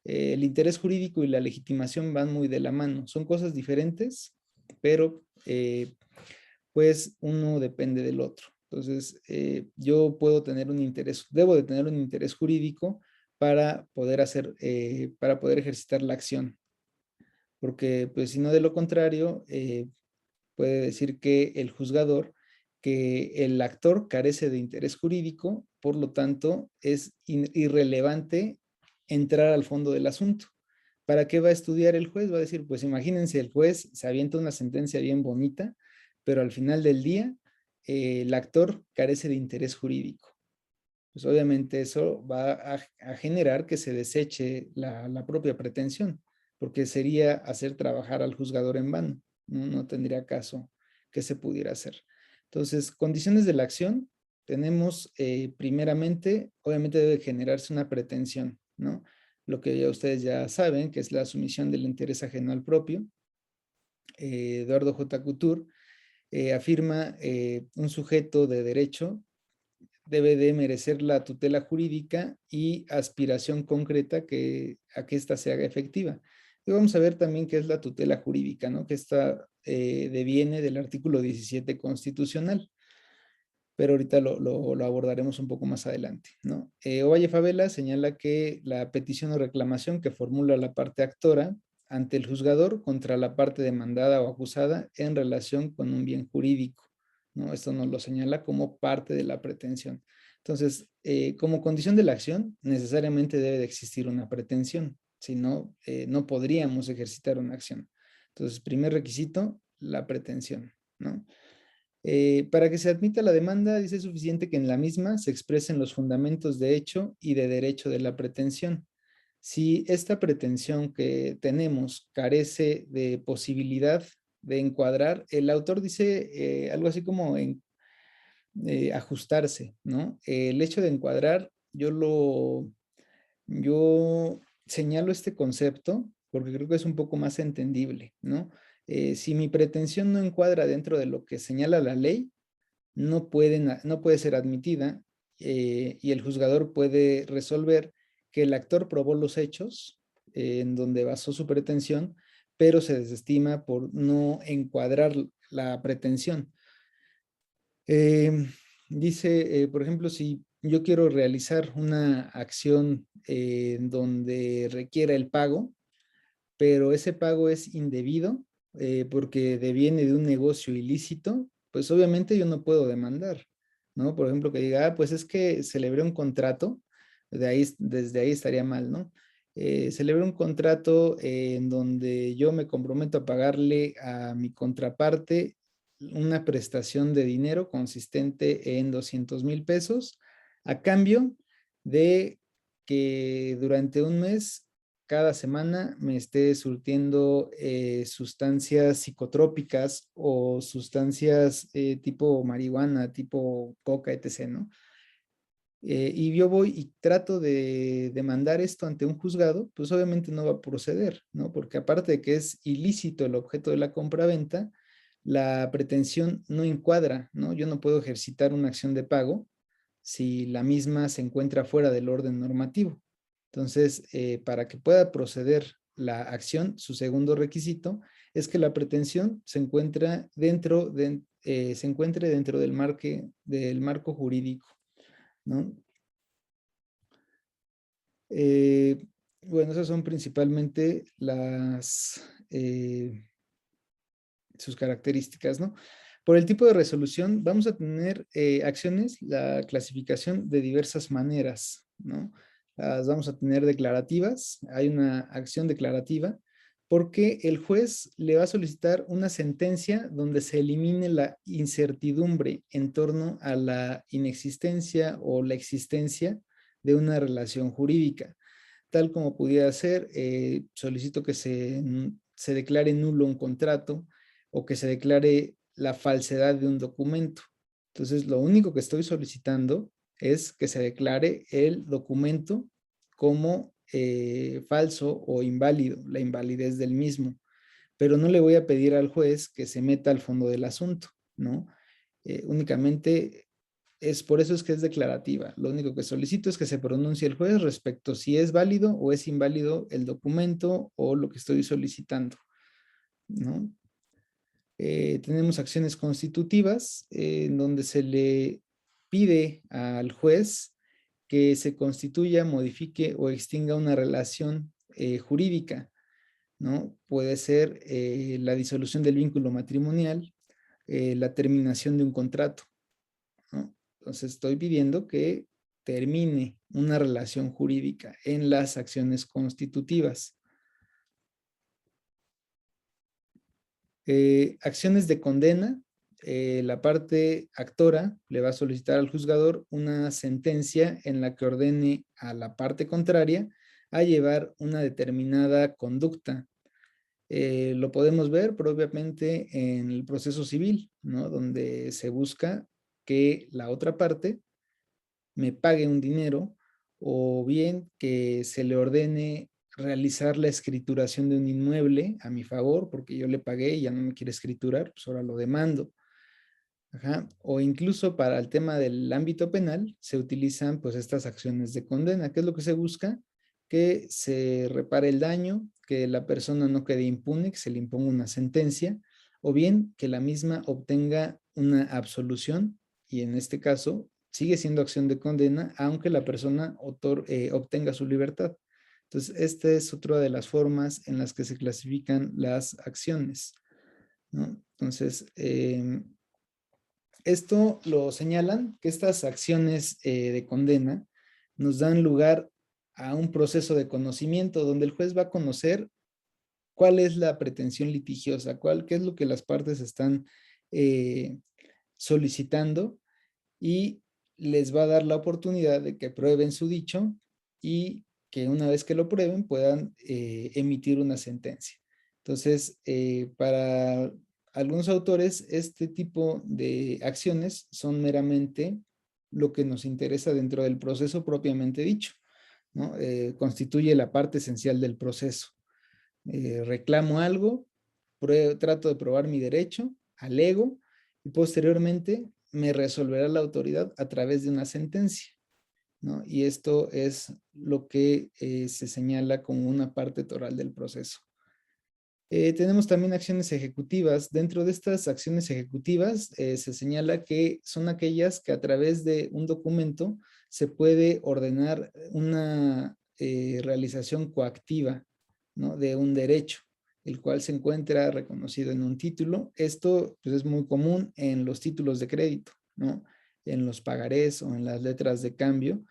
El interés jurídico y la legitimación van muy de la mano. Son cosas diferentes, pero pues uno depende del otro. Entonces, yo puedo tener un interés, debo de tener un interés jurídico para poder para poder ejercitar la acción. Porque, pues, si no, de lo contrario, puede decir que el juzgador, que el actor carece de interés jurídico, por lo tanto, es irrelevante entrar al fondo del asunto. ¿Para qué va a estudiar el juez? Va a decir, pues imagínense, el juez se avienta una sentencia bien bonita, pero al final del día, el actor carece de interés jurídico. Pues obviamente eso va a generar que se deseche la propia pretensión, porque sería hacer trabajar al juzgador en vano, ¿no? No tendría caso que se pudiera hacer. Entonces, condiciones de la acción, tenemos primeramente, obviamente debe generarse una pretensión, ¿no? Lo que ya ustedes ya saben, que es la sumisión del interés ajeno al propio. Eduardo J. Couture afirma un sujeto de derecho debe de merecer la tutela jurídica y aspiración concreta a que ésta se haga efectiva. Y vamos a ver también qué es la tutela jurídica, ¿no? Que esta deviene del artículo 17 constitucional, pero ahorita lo abordaremos un poco más adelante, ¿no? Ovalle Favela señala que la petición o reclamación que formula la parte actora ante el juzgador contra la parte demandada o acusada en relación con un bien jurídico, ¿no? Esto nos lo señala como parte de la pretensión. Entonces, como condición de la acción, necesariamente debe de existir una pretensión, si no, no podríamos ejercitar una acción. Entonces, primer requisito, la pretensión, ¿no? Para que se admita la demanda, dice suficiente que en la misma se expresen los fundamentos de hecho y de derecho de la pretensión. Si esta pretensión que tenemos carece de posibilidad de encuadrar, el autor dice algo así como ajustarse, ¿no? El hecho de encuadrar, yo señalo este concepto porque creo que es un poco más entendible, ¿no? Si mi pretensión no encuadra dentro de lo que señala la ley, no puede ser admitida y el juzgador puede resolver que el actor probó los hechos en donde basó su pretensión, pero se desestima por no encuadrar la pretensión. Dice, por ejemplo, si yo quiero realizar una acción donde requiera el pago, pero ese pago es indebido porque deviene de un negocio ilícito, pues obviamente yo no puedo demandar, ¿no? Por ejemplo, que diga, pues es que celebré un contrato, desde ahí estaría mal, ¿no? Celebré un contrato en donde yo me comprometo a pagarle a mi contraparte una prestación de dinero consistente en 200,000 pesos a cambio de que durante un mes, cada semana, me esté surtiendo sustancias psicotrópicas o sustancias tipo marihuana, tipo coca, etc., ¿no? Y yo voy y trato de demandar esto ante un juzgado, pues obviamente no va a proceder, ¿no? Porque aparte de que es ilícito el objeto de la compraventa, la pretensión no encuadra, ¿no? Yo no puedo ejercitar una acción de pago si la misma se encuentra fuera del orden normativo. Entonces, para que pueda proceder la acción, su segundo requisito es que la pretensión se encuentre dentro del marco jurídico, ¿no? Bueno, esas son principalmente sus características, ¿no? Por el tipo de resolución, vamos a tener acciones, la clasificación de diversas maneras, ¿no? Las vamos a tener declarativas, hay una acción declarativa, porque el juez le va a solicitar una sentencia donde se elimine la incertidumbre en torno a la inexistencia o la existencia de una relación jurídica. Tal como pudiera ser, solicito que se declare nulo un contrato o que se declare la falsedad de un documento. Entonces, lo único que estoy solicitando es que se declare el documento como falso o inválido, la invalidez del mismo. Pero no le voy a pedir al juez que se meta al fondo del asunto, ¿no? Únicamente por eso es que es declarativa. Lo único que solicito es que se pronuncie el juez respecto si es válido o es inválido el documento o lo que estoy solicitando, ¿no? Tenemos acciones constitutivas en donde se le pide al juez que se constituya, modifique o extinga una relación jurídica, ¿no? Puede ser la disolución del vínculo matrimonial, la terminación de un contrato, ¿no? Entonces estoy pidiendo que termine una relación jurídica en las acciones constitutivas. Acciones de condena, la parte actora le va a solicitar al juzgador una sentencia en la que ordene a la parte contraria a llevar una determinada conducta. Lo podemos ver propiamente en el proceso civil, ¿no? Donde se busca que la otra parte me pague un dinero o bien que se le ordene realizar la escrituración de un inmueble a mi favor porque yo le pagué y ya no me quiere escriturar, pues ahora lo demando. Ajá. O incluso para el tema del ámbito penal se utilizan pues estas acciones de condena. ¿Qué es lo que se busca? Que se repare el daño, que la persona no quede impune, que se le imponga una sentencia, o bien que la misma obtenga una absolución y en este caso sigue siendo acción de condena aunque la persona obtenga su libertad. Entonces, esta es otra de las formas en las que se clasifican las acciones, ¿no? Entonces, esto lo señalan que estas acciones de condena nos dan lugar a un proceso de conocimiento donde el juez va a conocer cuál es la pretensión litigiosa, qué es lo que las partes están solicitando y les va a dar la oportunidad de que prueben su dicho y que una vez que lo prueben puedan emitir una sentencia. Entonces, para algunos autores, este tipo de acciones son meramente lo que nos interesa dentro del proceso propiamente dicho, ¿no? Constituye la parte esencial del proceso. Reclamo algo, trato de probar mi derecho, alego y posteriormente me resolverá la autoridad a través de una sentencia, ¿no? Y esto es lo que se señala como una parte toral del proceso. Tenemos también acciones ejecutivas. Dentro de estas acciones ejecutivas se señala que son aquellas que a través de un documento se puede ordenar una realización coactiva, ¿no? De un derecho, el cual se encuentra reconocido en un título. Esto pues, es muy común en los títulos de crédito, ¿no? En los pagarés o en las letras de cambio,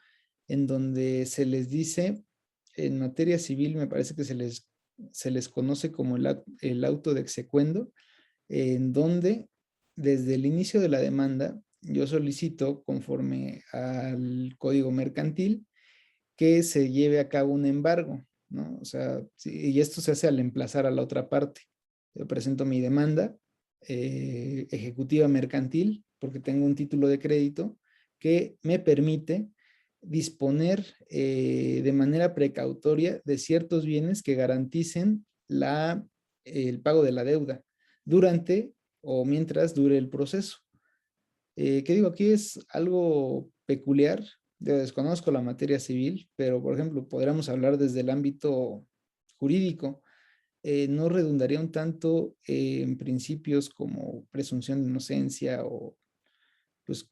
en donde se les dice, en materia civil me parece que se les conoce como el auto de execuendo, en donde desde el inicio de la demanda yo solicito, conforme al Código Mercantil, que se lleve a cabo un embargo, ¿no? O sea, y esto se hace al emplazar a la otra parte. Yo presento mi demanda ejecutiva mercantil porque tengo un título de crédito que me permite disponer de manera precautoria de ciertos bienes que garanticen el pago de la deuda durante o mientras dure el proceso. ¿Qué digo? Aquí es algo peculiar. Yo desconozco la materia civil, pero por ejemplo, podríamos hablar desde el ámbito jurídico. No redundaría un tanto en principios como presunción de inocencia o pues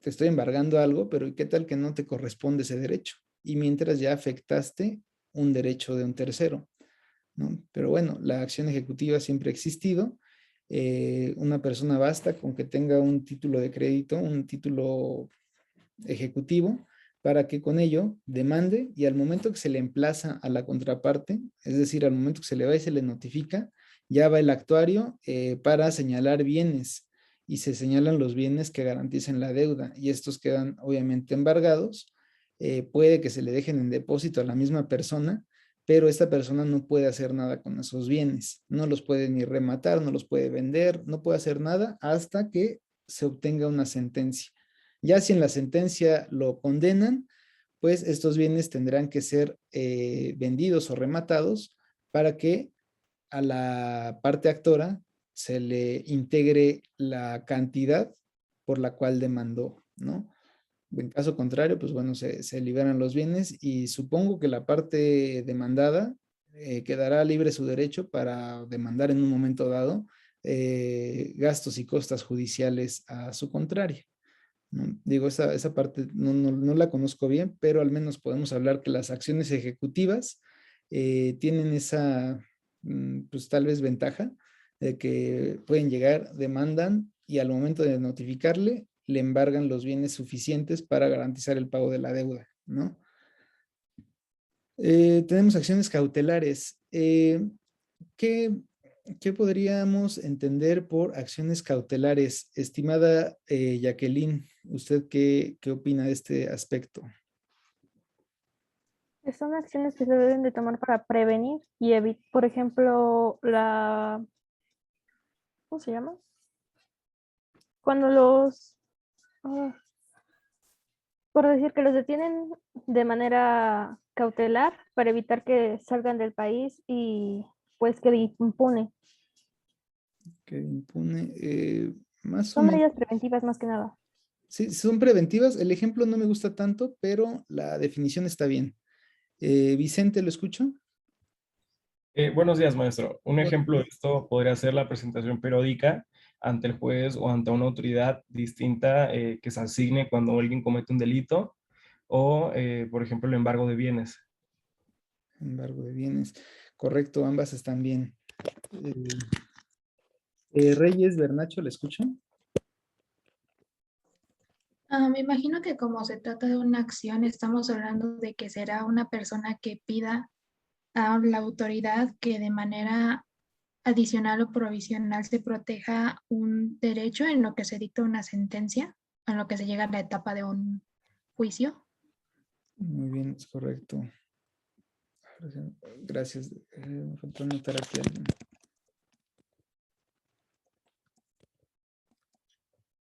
te estoy embargando algo, pero ¿qué tal que no te corresponde ese derecho? Y mientras ya afectaste un derecho de un tercero, ¿no? Pero bueno, la acción ejecutiva siempre ha existido. Una persona basta con que tenga un título de crédito, un título ejecutivo, para que con ello demande y al momento que se le emplaza a la contraparte, es decir, al momento que se le va y se le notifica, ya va el actuario para señalar bienes y se señalan los bienes que garanticen la deuda y estos quedan obviamente embargados. Puede que se le dejen en depósito a la misma persona, pero esta persona no puede hacer nada con esos bienes, no los puede ni rematar, no los puede vender, no puede hacer nada hasta que se obtenga una sentencia. Ya si en la sentencia lo condenan, pues estos bienes tendrán que ser vendidos o rematados para que a la parte actora se le integre la cantidad por la cual demandó, ¿no? En caso contrario, pues bueno, se liberan los bienes y supongo que la parte demandada quedará libre su derecho para demandar en un momento dado gastos y costas judiciales a su contraria, ¿no? Digo, esa parte no la conozco bien, pero al menos podemos hablar que las acciones ejecutivas tienen esa, pues tal vez ventaja de que pueden llegar, demandan y al momento de notificarle, le embargan los bienes suficientes para garantizar el pago de la deuda, ¿no? Tenemos acciones cautelares. ¿Qué podríamos entender por acciones cautelares? Estimada Jacqueline, ¿usted qué opina de este aspecto? Son acciones que se deben de tomar para prevenir y evitar, por ejemplo, ¿cómo se llama? Cuando por decir que los detienen de manera cautelar para evitar que salgan del país y pues quede impune. Que impune, más o Son menos. medidas preventivas más que nada. Sí, son preventivas. El ejemplo no me gusta tanto, pero la definición está bien. Vicente, ¿lo escucho? Buenos días, maestro. Un ejemplo de esto podría ser la presentación periódica ante el juez o ante una autoridad distinta que se asigne cuando alguien comete un delito o, por ejemplo, el embargo de bienes. Embargo de bienes. Correcto, ambas están bien. Reyes, Bernacho, ¿le escucho? Me imagino que como se trata de una acción, estamos hablando de que será una persona que pida a la autoridad que de manera adicional o provisional se proteja un derecho en lo que se dicta una sentencia, en lo que se llega a la etapa de un juicio. Muy bien, es correcto. Gracias. Me faltó anotar aquí algo.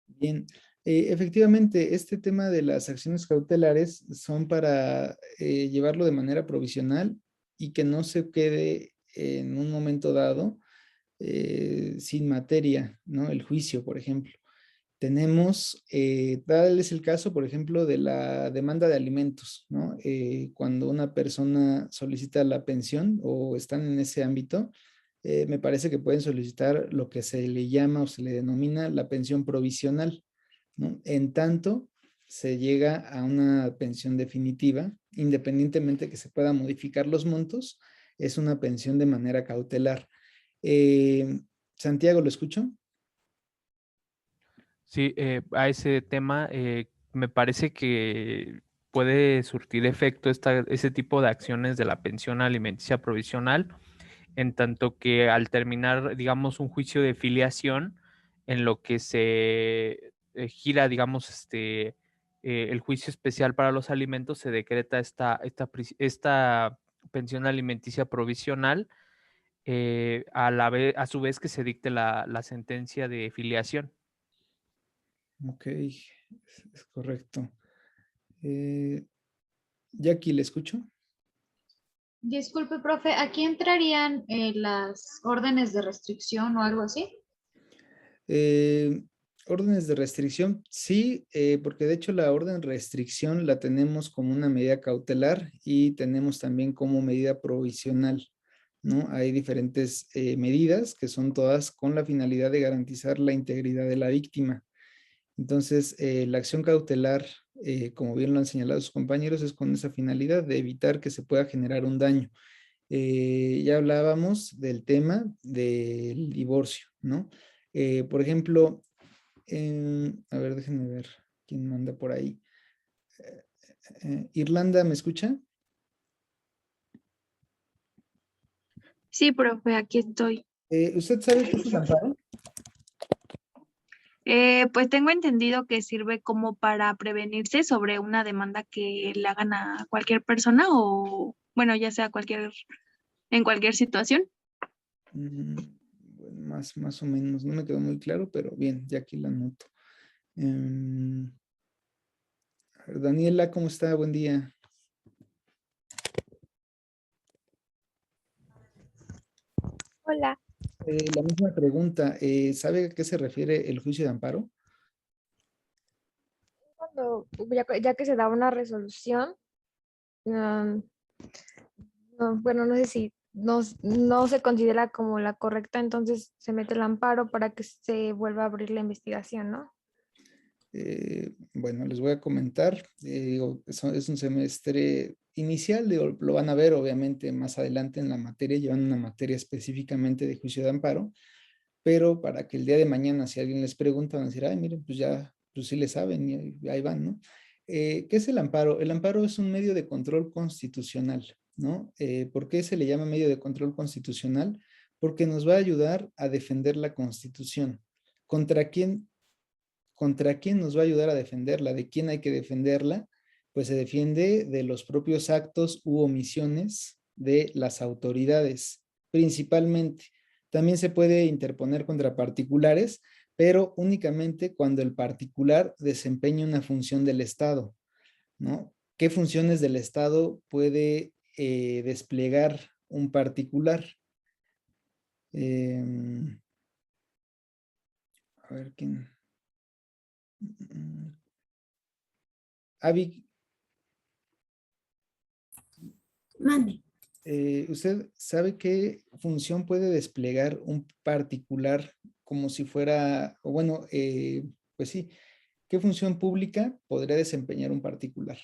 Bien, efectivamente, este tema de las acciones cautelares son para llevarlo de manera provisional y que no se quede en un momento dado sin materia, ¿no? El juicio, por ejemplo. Tenemos, tal es el caso, por ejemplo, de la demanda de alimentos, ¿no? Cuando una persona solicita la pensión o están en ese ámbito, me parece que pueden solicitar lo que se le llama o se le denomina la pensión provisional, ¿no? En tanto, se llega a una pensión definitiva, independientemente que se puedan modificar los montos, es una pensión de manera cautelar. Santiago, ¿lo escucho? Sí, a ese tema me parece que puede surtir efecto ese tipo de acciones de la pensión alimenticia provisional, en tanto que al terminar, digamos, un juicio de filiación, en lo que se gira, digamos, el juicio especial para los alimentos, se decreta esta pensión alimenticia provisional, a su vez que se dicte la sentencia de filiación. Ok, es correcto. Jackie, ¿le escucho? Disculpe, profe, ¿aquí entrarían las órdenes de restricción o algo así? Órdenes de restricción, sí, porque de hecho la orden de restricción la tenemos como una medida cautelar y tenemos también como medida provisional, ¿no? Hay diferentes medidas que son todas con la finalidad de garantizar la integridad de la víctima. Entonces, la acción cautelar, como bien lo han señalado sus compañeros, es con esa finalidad de evitar que se pueda generar un daño. Ya hablábamos del tema del divorcio, ¿no? Por ejemplo, a ver, déjenme ver quién manda por ahí. Irlanda, ¿me escucha? Sí, profe, aquí estoy. ¿Usted sabe qué es el amparo? Pues tengo entendido que sirve como para prevenirse sobre una demanda que le hagan a cualquier persona o, bueno, ya sea en cualquier situación. Bueno, más o menos, no me quedó muy claro, pero bien, ya aquí la anoto. A ver, Daniela, ¿cómo está? Buen día. Hola. La misma pregunta, ¿sabe a qué se refiere el juicio de amparo? Cuando, ya que se da una resolución, no, bueno, no sé si no se considera como la correcta, entonces se mete el amparo para que se vuelva a abrir la investigación, ¿no? Bueno, les voy a comentar, digo, es un semestre inicial, digo, lo van a ver obviamente más adelante en la materia, llevan una materia específicamente de juicio de amparo, pero para que el día de mañana, si alguien les pregunta, van a decir, ay, miren, pues ya, pues sí le saben y ahí van, ¿no? ¿Qué es el amparo? El amparo es un medio de control constitucional, ¿no? ¿Por qué se le llama medio de control constitucional? Porque nos va a ayudar a defender la Constitución. ¿Contra quién nos va a ayudar a defenderla? ¿De quién hay que defenderla? Pues se defiende de los propios actos u omisiones de las autoridades, principalmente. También se puede interponer contra particulares, pero únicamente cuando el particular desempeña una función del Estado, ¿no? ¿Qué funciones del Estado puede desplegar un particular? A ver quién. Avi, Mande. ¿usted sabe qué función puede desplegar un particular como si fuera, o bueno, pues sí, qué función pública podría desempeñar un particular?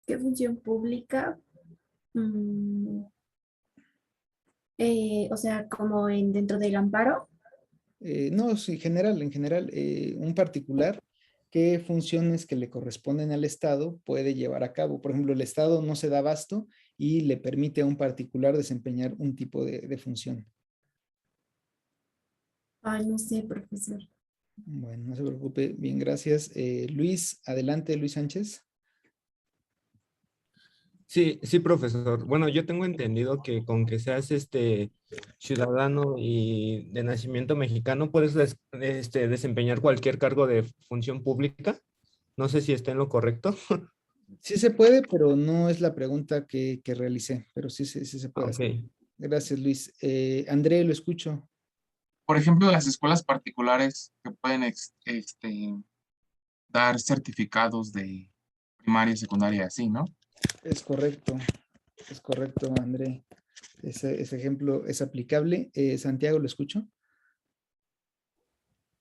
¿Qué función pública? Mm, o sea, como dentro del amparo. No, sí, en general, un particular qué funciones que le corresponden al Estado puede llevar a cabo. Por ejemplo, el Estado no se da abasto y le permite a un particular desempeñar un tipo de función. Ay, no sé, profesor. Bueno, no se preocupe. Bien, gracias. Luis, adelante, Luis Sánchez. Sí, sí, profesor. Bueno, yo tengo entendido que con que seas ciudadano y de nacimiento mexicano, puedes desempeñar cualquier cargo de función pública. No sé si está en lo correcto. Sí se puede, pero no es la pregunta que realicé, pero sí se puede hacer. Ok. Gracias, Luis. André, lo escucho. Por ejemplo, las escuelas particulares que pueden dar certificados de primaria, secundaria, así, ¿no? Es correcto, André. Ese ejemplo es aplicable. Santiago, lo escucho.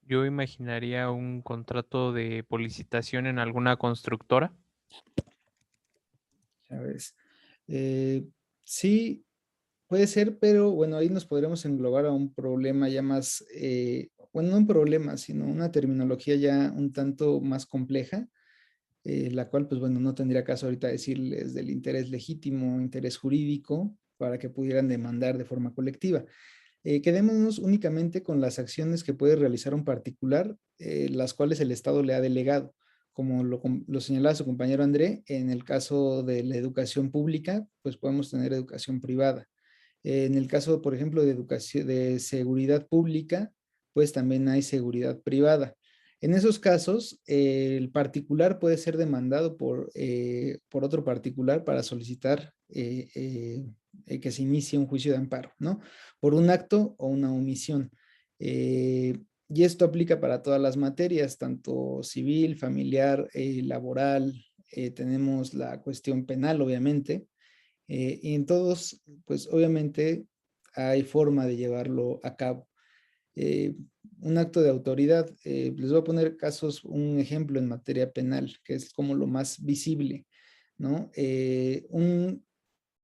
Yo imaginaría un contrato de licitación en alguna constructora. ¿Sabes? Sí, puede ser, pero bueno, ahí nos podremos englobar a un problema ya más, bueno, no un problema, sino una terminología ya un tanto más compleja, la cual, pues bueno, no tendría caso ahorita decirles del interés legítimo, interés jurídico, para que pudieran demandar de forma colectiva. Quedémonos únicamente con las acciones que puede realizar un particular, las cuales el Estado le ha delegado. Como lo señalaba su compañero André, en el caso de la educación pública, pues podemos tener educación privada. En el caso, por ejemplo, de educación, de seguridad pública, pues también hay seguridad privada. En esos casos, el particular puede ser demandado por otro particular para solicitar que se inicie un juicio de amparo, ¿no? Por un acto o una omisión. Y esto aplica para todas las materias, tanto civil, familiar, laboral, tenemos la cuestión penal, obviamente, y en todos, pues obviamente hay forma de llevarlo a cabo. Un acto de autoridad, les voy a poner casos, un ejemplo en materia penal, que es como lo más visible, ¿no? Un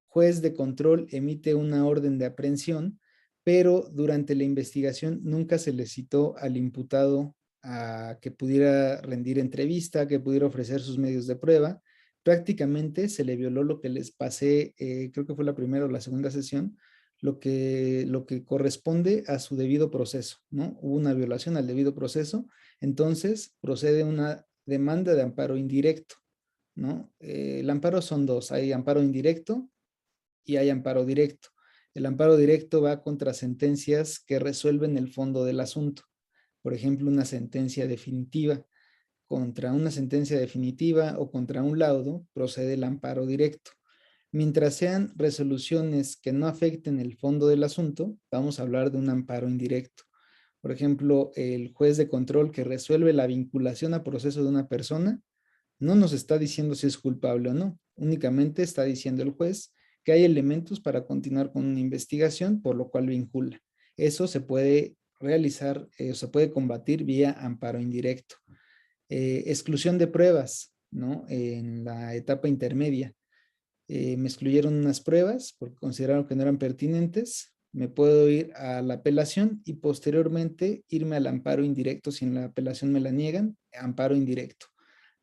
juez de control emite una orden de aprehensión, pero durante la investigación nunca se le citó al imputado a que pudiera rendir entrevista, que pudiera ofrecer sus medios de prueba. Prácticamente se le violó lo que les pasé, creo que fue la primera o la segunda sesión, lo que corresponde a su debido proceso, ¿no? Hubo una violación al debido proceso, entonces procede una demanda de amparo indirecto, ¿no? El amparo son dos, hay amparo indirecto y hay amparo directo. El amparo directo va contra sentencias que resuelven el fondo del asunto. Por ejemplo, una sentencia definitiva. Contra una sentencia definitiva o contra un laudo procede el amparo directo. Mientras sean resoluciones que no afecten el fondo del asunto, vamos a hablar de un amparo indirecto. Por ejemplo, el juez de control que resuelve la vinculación a proceso de una persona no nos está diciendo si es culpable o no, únicamente está diciendo el juez que hay elementos para continuar con una investigación, por lo cual vincula. Eso se puede realizar, se puede combatir vía amparo indirecto. Exclusión de pruebas, ¿no? En la etapa intermedia. Me excluyeron unas pruebas porque consideraron que no eran pertinentes, me puedo ir a la apelación y posteriormente irme al amparo indirecto si en la apelación me la niegan, amparo indirecto,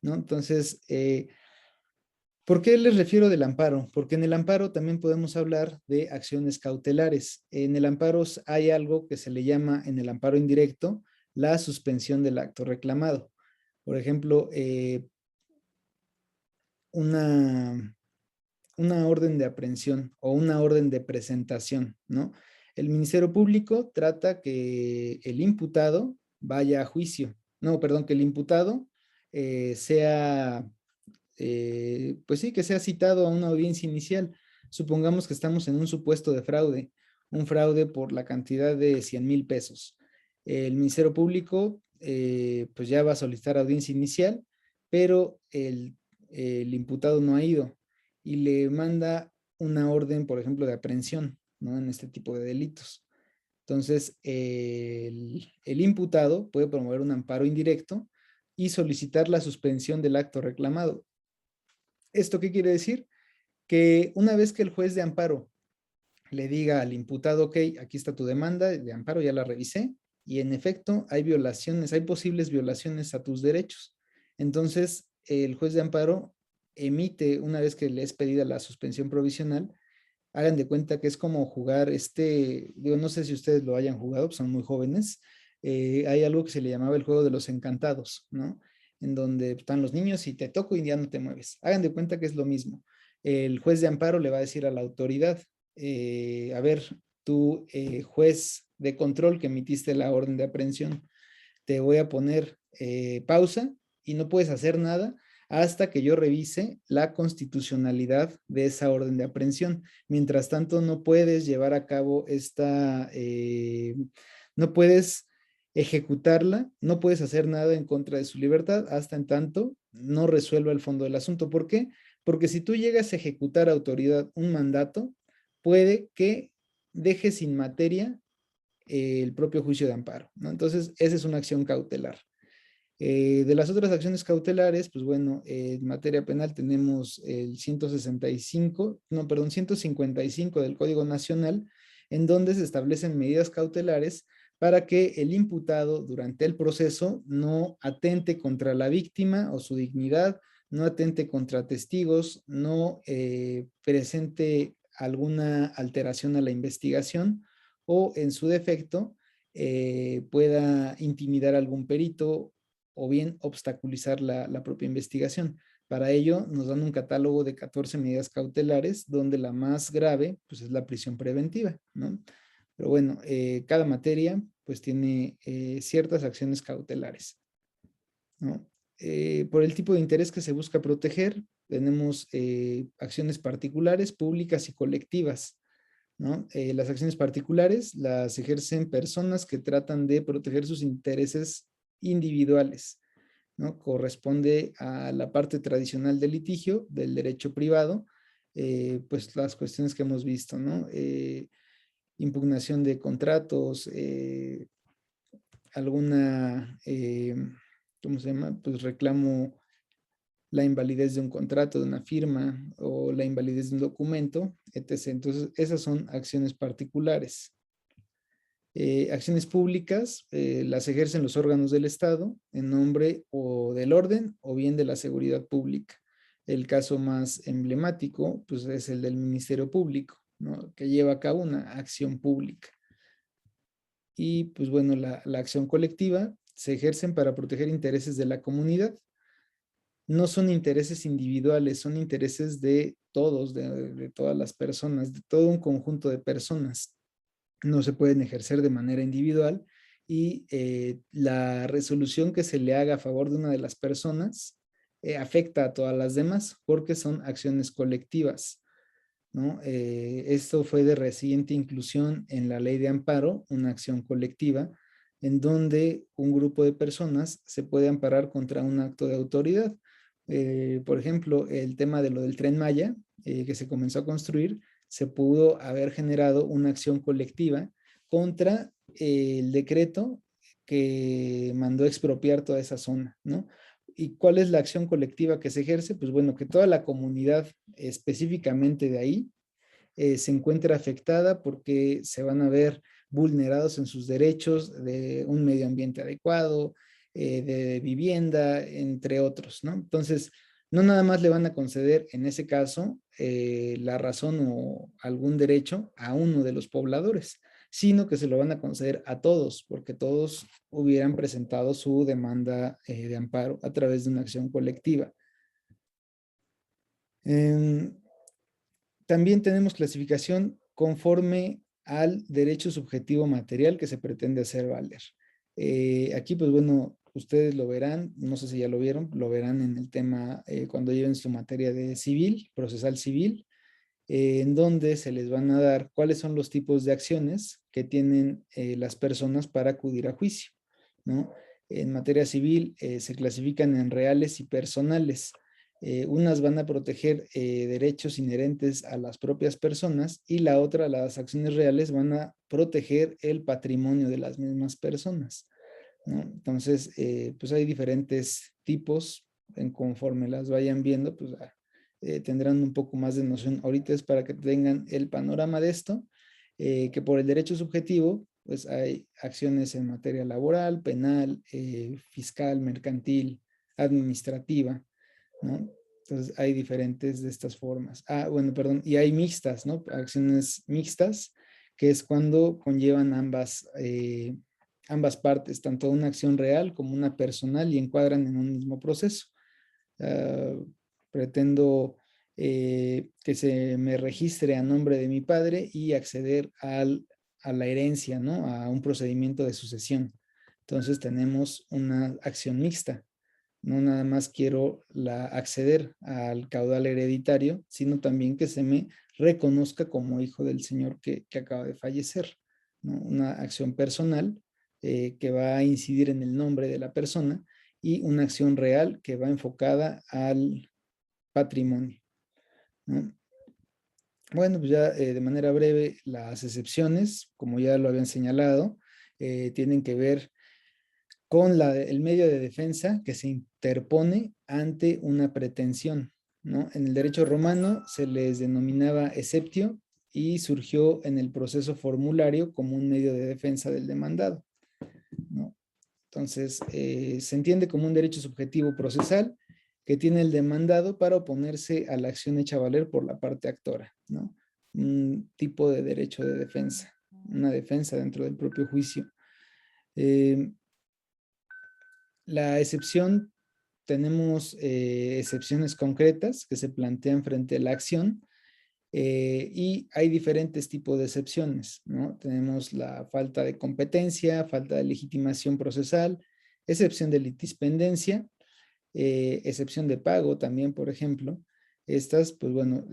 ¿no? Entonces, ¿por qué les refiero del amparo? Porque en el amparo también podemos hablar de acciones cautelares. En el amparo hay algo que se le llama, en el amparo indirecto, la suspensión del acto reclamado. Por ejemplo, una orden de aprehensión o una orden de presentación, ¿no? El Ministerio Público trata que el imputado vaya a juicio. No, perdón, que el imputado sea, pues sí, que sea citado a una audiencia inicial. Supongamos que estamos en un supuesto de fraude, un fraude por la cantidad de 100,000 pesos. El Ministerio Público, pues ya va a solicitar audiencia inicial, pero el imputado no ha ido y le manda una orden, por ejemplo, de aprehensión, ¿no? En este tipo de delitos. Entonces, el imputado puede promover un amparo indirecto y solicitar la suspensión del acto reclamado. ¿Esto qué quiere decir? Que una vez que el juez de amparo le diga al imputado, ok, aquí está tu demanda de amparo, ya la revisé, y en efecto hay violaciones, hay posibles violaciones a tus derechos. Entonces, el juez de amparo emite, una vez que le es pedida la suspensión provisional, hagan de cuenta que es como jugar digo, no sé si ustedes lo hayan jugado, pues son muy jóvenes, hay algo que se le llamaba el juego de los encantados, ¿no? En donde están los niños y te toco y ya no te mueves. Hagan de cuenta que es lo mismo. El juez de amparo le va a decir a la autoridad, a ver, tú, juez de control que emitiste la orden de aprehensión, te voy a poner pausa y no puedes hacer nada hasta que yo revise la constitucionalidad de esa orden de aprehensión. Mientras tanto, no puedes llevar a cabo no puedes ejecutarla, no puedes hacer nada en contra de su libertad hasta en tanto no resuelva el fondo del asunto. ¿Por qué? Porque si tú llegas a ejecutar, autoridad, un mandato, puede que deje sin materia el propio juicio de amparo, ¿no? Entonces, esa es una acción cautelar. De las otras acciones cautelares, pues bueno, en materia penal tenemos el 155 del Código Nacional, en donde se establecen medidas cautelares para que el imputado durante el proceso no atente contra la víctima o su dignidad, no atente contra testigos, no presente alguna alteración a la investigación o en su defecto pueda intimidar a algún perito o bien obstaculizar la propia investigación. Para ello nos dan un catálogo de 14 medidas cautelares, donde la más grave pues, es la prisión preventiva, ¿no? Pero bueno, cada materia pues tiene ciertas acciones cautelares, ¿no? Por el tipo de interés que se busca proteger, tenemos acciones particulares, públicas y colectivas, ¿no? Las acciones particulares las ejercen personas que tratan de proteger sus intereses individuales, ¿no? Corresponde a la parte tradicional del litigio, del derecho privado, pues las cuestiones que hemos visto, ¿no? Impugnación de contratos, alguna, ¿cómo se llama? Pues reclamo la invalidez de un contrato, de una firma o la invalidez de un documento, etc. Entonces, esas son acciones particulares. Acciones públicas las ejercen los órganos del Estado en nombre o del orden o bien de la seguridad pública. El caso más emblemático pues, es el del Ministerio Público, ¿no? Que lleva a cabo una acción pública. Y pues bueno, la acción colectiva se ejercen para proteger intereses de la comunidad. No son intereses individuales, son intereses de todos, de todas las personas, de todo un conjunto de personas. No se pueden ejercer de manera individual y la resolución que se le haga a favor de una de las personas afecta a todas las demás porque son acciones colectivas, ¿no? Esto fue de reciente inclusión en la ley de amparo, una acción colectiva, en donde un grupo de personas se puede amparar contra un acto de autoridad. Por ejemplo, el tema de lo del Tren Maya, que se comenzó a construir, se pudo haber generado una acción colectiva contra el decreto que mandó expropiar toda esa zona, ¿no? ¿Y cuál es la acción colectiva que se ejerce? Pues bueno, que toda la comunidad específicamente de ahí se encuentra afectada porque se van a ver vulnerados en sus derechos de un medio ambiente adecuado, de vivienda, entre otros, ¿no? Entonces, no nada más le van a conceder en ese caso la razón o algún derecho a uno de los pobladores, sino que se lo van a conceder a todos, porque todos hubieran presentado su demanda de amparo a través de una acción colectiva. También tenemos clasificación conforme al derecho subjetivo material que se pretende hacer valer. Aquí, pues bueno, ustedes lo verán, no sé si ya lo vieron, lo verán en el tema cuando lleven su materia de civil, procesal civil, en donde se les van a dar cuáles son los tipos de acciones que tienen las personas para acudir a juicio, ¿no? En materia civil se clasifican en reales y personales. Unas van a proteger derechos inherentes a las propias personas y la otra, las acciones reales, van a proteger el patrimonio de las mismas personas, ¿no? Entonces, pues hay diferentes tipos, conforme las vayan viendo, pues tendrán un poco más de noción. Ahorita es para que tengan el panorama de esto, que por el derecho subjetivo, pues hay acciones en materia laboral, penal, fiscal, mercantil, administrativa, ¿no? Entonces hay diferentes de estas formas. Bueno, perdón, y hay mixtas, ¿no? Acciones mixtas, que es cuando conllevan ambas partes, tanto una acción real como una personal, y encuadran en un mismo proceso. Pretendo que se me registre a nombre de mi padre y acceder a la herencia, ¿no? A un procedimiento de sucesión. Entonces tenemos una acción mixta. No nada más quiero acceder al caudal hereditario, sino también que se me reconozca como hijo del señor que acaba de fallecer, ¿no? Una acción personal que va a incidir en el nombre de la persona, y una acción real que va enfocada al patrimonio, ¿no? Bueno, pues ya de manera breve, las excepciones, como ya lo habían señalado, tienen que ver con el medio de defensa que se interpone ante una pretensión, ¿no? En el derecho romano se les denominaba exceptio y surgió en el proceso formulario como un medio de defensa del demandado, ¿no? Entonces, se entiende como un derecho subjetivo procesal que tiene el demandado para oponerse a la acción hecha valer por la parte actora, ¿no? Un tipo de derecho de defensa, una defensa dentro del propio juicio. La excepción, tenemos excepciones concretas que se plantean frente a la acción, y hay diferentes tipos de excepciones, ¿no? Tenemos la falta de competencia, falta de legitimación procesal, excepción de litispendencia, excepción de pago también, por ejemplo. Estas, pues bueno,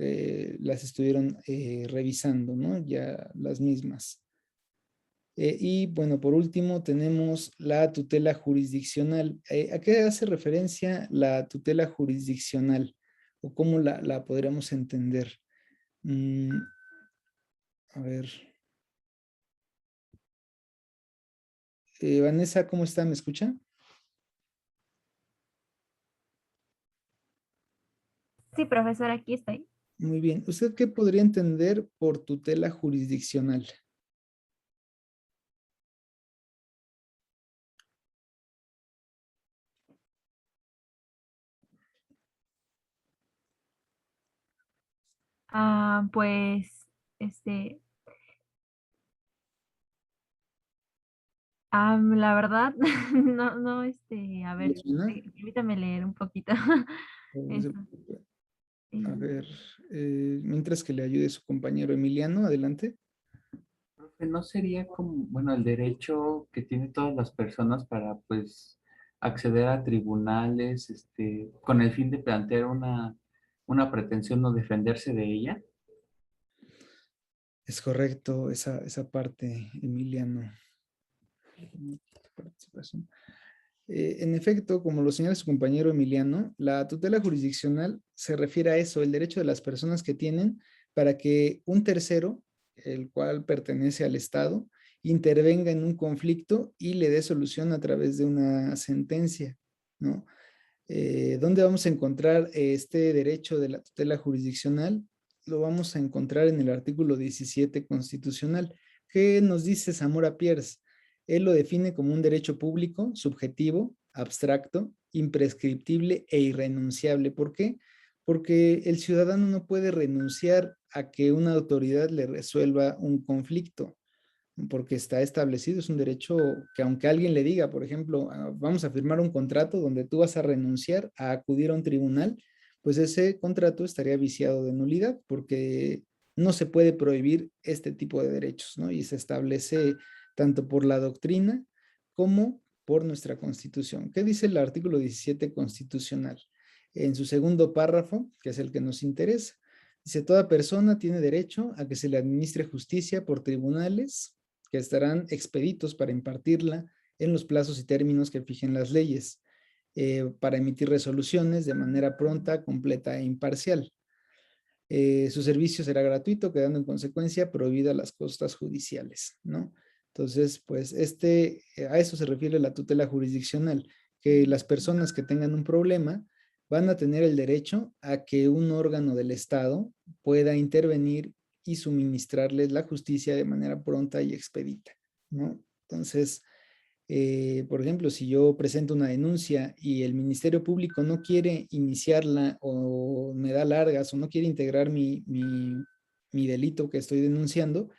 las estuvieron revisando, ¿no? Ya las mismas. Y bueno, por último tenemos la tutela jurisdiccional. ¿A qué hace referencia la tutela jurisdiccional? ¿O cómo la podríamos entender? A ver. Vanessa, ¿cómo está? ¿Me escucha? Sí, profesor, aquí estoy. Muy bien. ¿Usted qué podría entender por tutela jurisdiccional? Pues, la verdad, no, a ver, ¿Liliana? permítame leer un poquito. No se Esto. preocupe. A ver, mientras que le ayude su compañero Emiliano, adelante. Profe, ¿no sería como, bueno, el derecho que tienen todas las personas para, pues, acceder a tribunales, con el fin de plantear una pretensión o defenderse de ella? Es correcto esa parte, Emiliano. En efecto, como lo señala su compañero Emiliano, la tutela jurisdiccional se refiere a eso, el derecho de las personas que tienen para que un tercero, el cual pertenece al Estado, intervenga en un conflicto y le dé solución a través de una sentencia, ¿no? ¿Dónde vamos a encontrar este derecho de la tutela jurisdiccional? Lo vamos a encontrar en el artículo 17 constitucional. ¿Qué nos dice Zamora Pierce? Él lo define como un derecho público, subjetivo, abstracto, imprescriptible e irrenunciable. ¿Por qué? Porque el ciudadano no puede renunciar a que una autoridad le resuelva un conflicto, porque está establecido, es un derecho que aunque alguien le diga, por ejemplo, vamos a firmar un contrato donde tú vas a renunciar a acudir a un tribunal, pues ese contrato estaría viciado de nulidad, porque no se puede prohibir este tipo de derechos, ¿no? Y se establece tanto por la doctrina como por nuestra Constitución. ¿Qué dice el artículo 17 constitucional? En su segundo párrafo, que es el que nos interesa, dice: toda persona tiene derecho a que se le administre justicia por tribunales que estarán expeditos para impartirla en los plazos y términos que fijen las leyes, para emitir resoluciones de manera pronta, completa e imparcial. Su servicio será gratuito, quedando en consecuencia prohibidas las costas judiciales, ¿no? Entonces, pues a eso se refiere la tutela jurisdiccional, que las personas que tengan un problema van a tener el derecho a que un órgano del Estado pueda intervenir y suministrarles la justicia de manera pronta y expedita, ¿no? Entonces, Por ejemplo, si yo presento una denuncia y el Ministerio Público no quiere iniciarla o me da largas o no quiere integrar mi delito que estoy denunciando,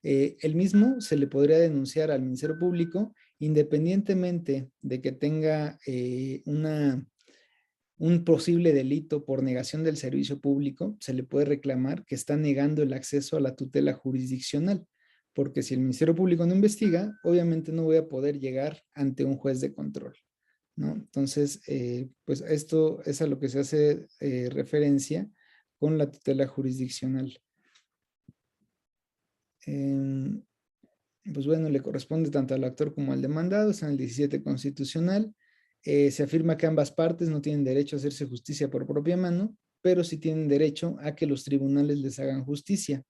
el mismo se le podría denunciar al Ministerio Público independientemente de que tenga un posible delito por negación del servicio público, se le puede reclamar que está negando el acceso a la tutela jurisdiccional, porque si el Ministerio Público no investiga, obviamente no voy a poder llegar ante un juez de control, ¿no? Entonces, pues esto es a lo que se hace referencia con la tutela jurisdiccional. Pues bueno, le corresponde tanto al actor como al demandado, está en el 17 constitucional. Se afirma que ambas partes no tienen derecho a hacerse justicia por propia mano, pero sí tienen derecho a que los tribunales les hagan justicia.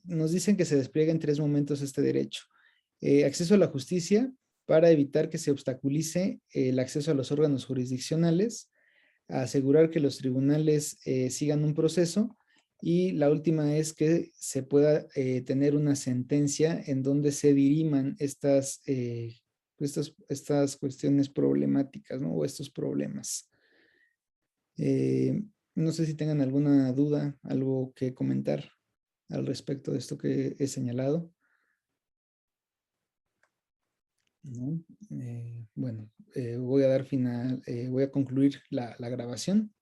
Nos dicen que se despliega en 3 momentos este derecho. Acceso a la justicia para evitar que se obstaculice el acceso a los órganos jurisdiccionales, asegurar que los tribunales sigan un proceso, y la última es que se pueda tener una sentencia en donde se diriman estas cuestiones problemáticas, ¿no? O estos problemas. No sé si tengan alguna duda, algo que comentar al respecto de esto que he señalado. ¿No? Bueno, voy a dar final, voy a concluir la grabación.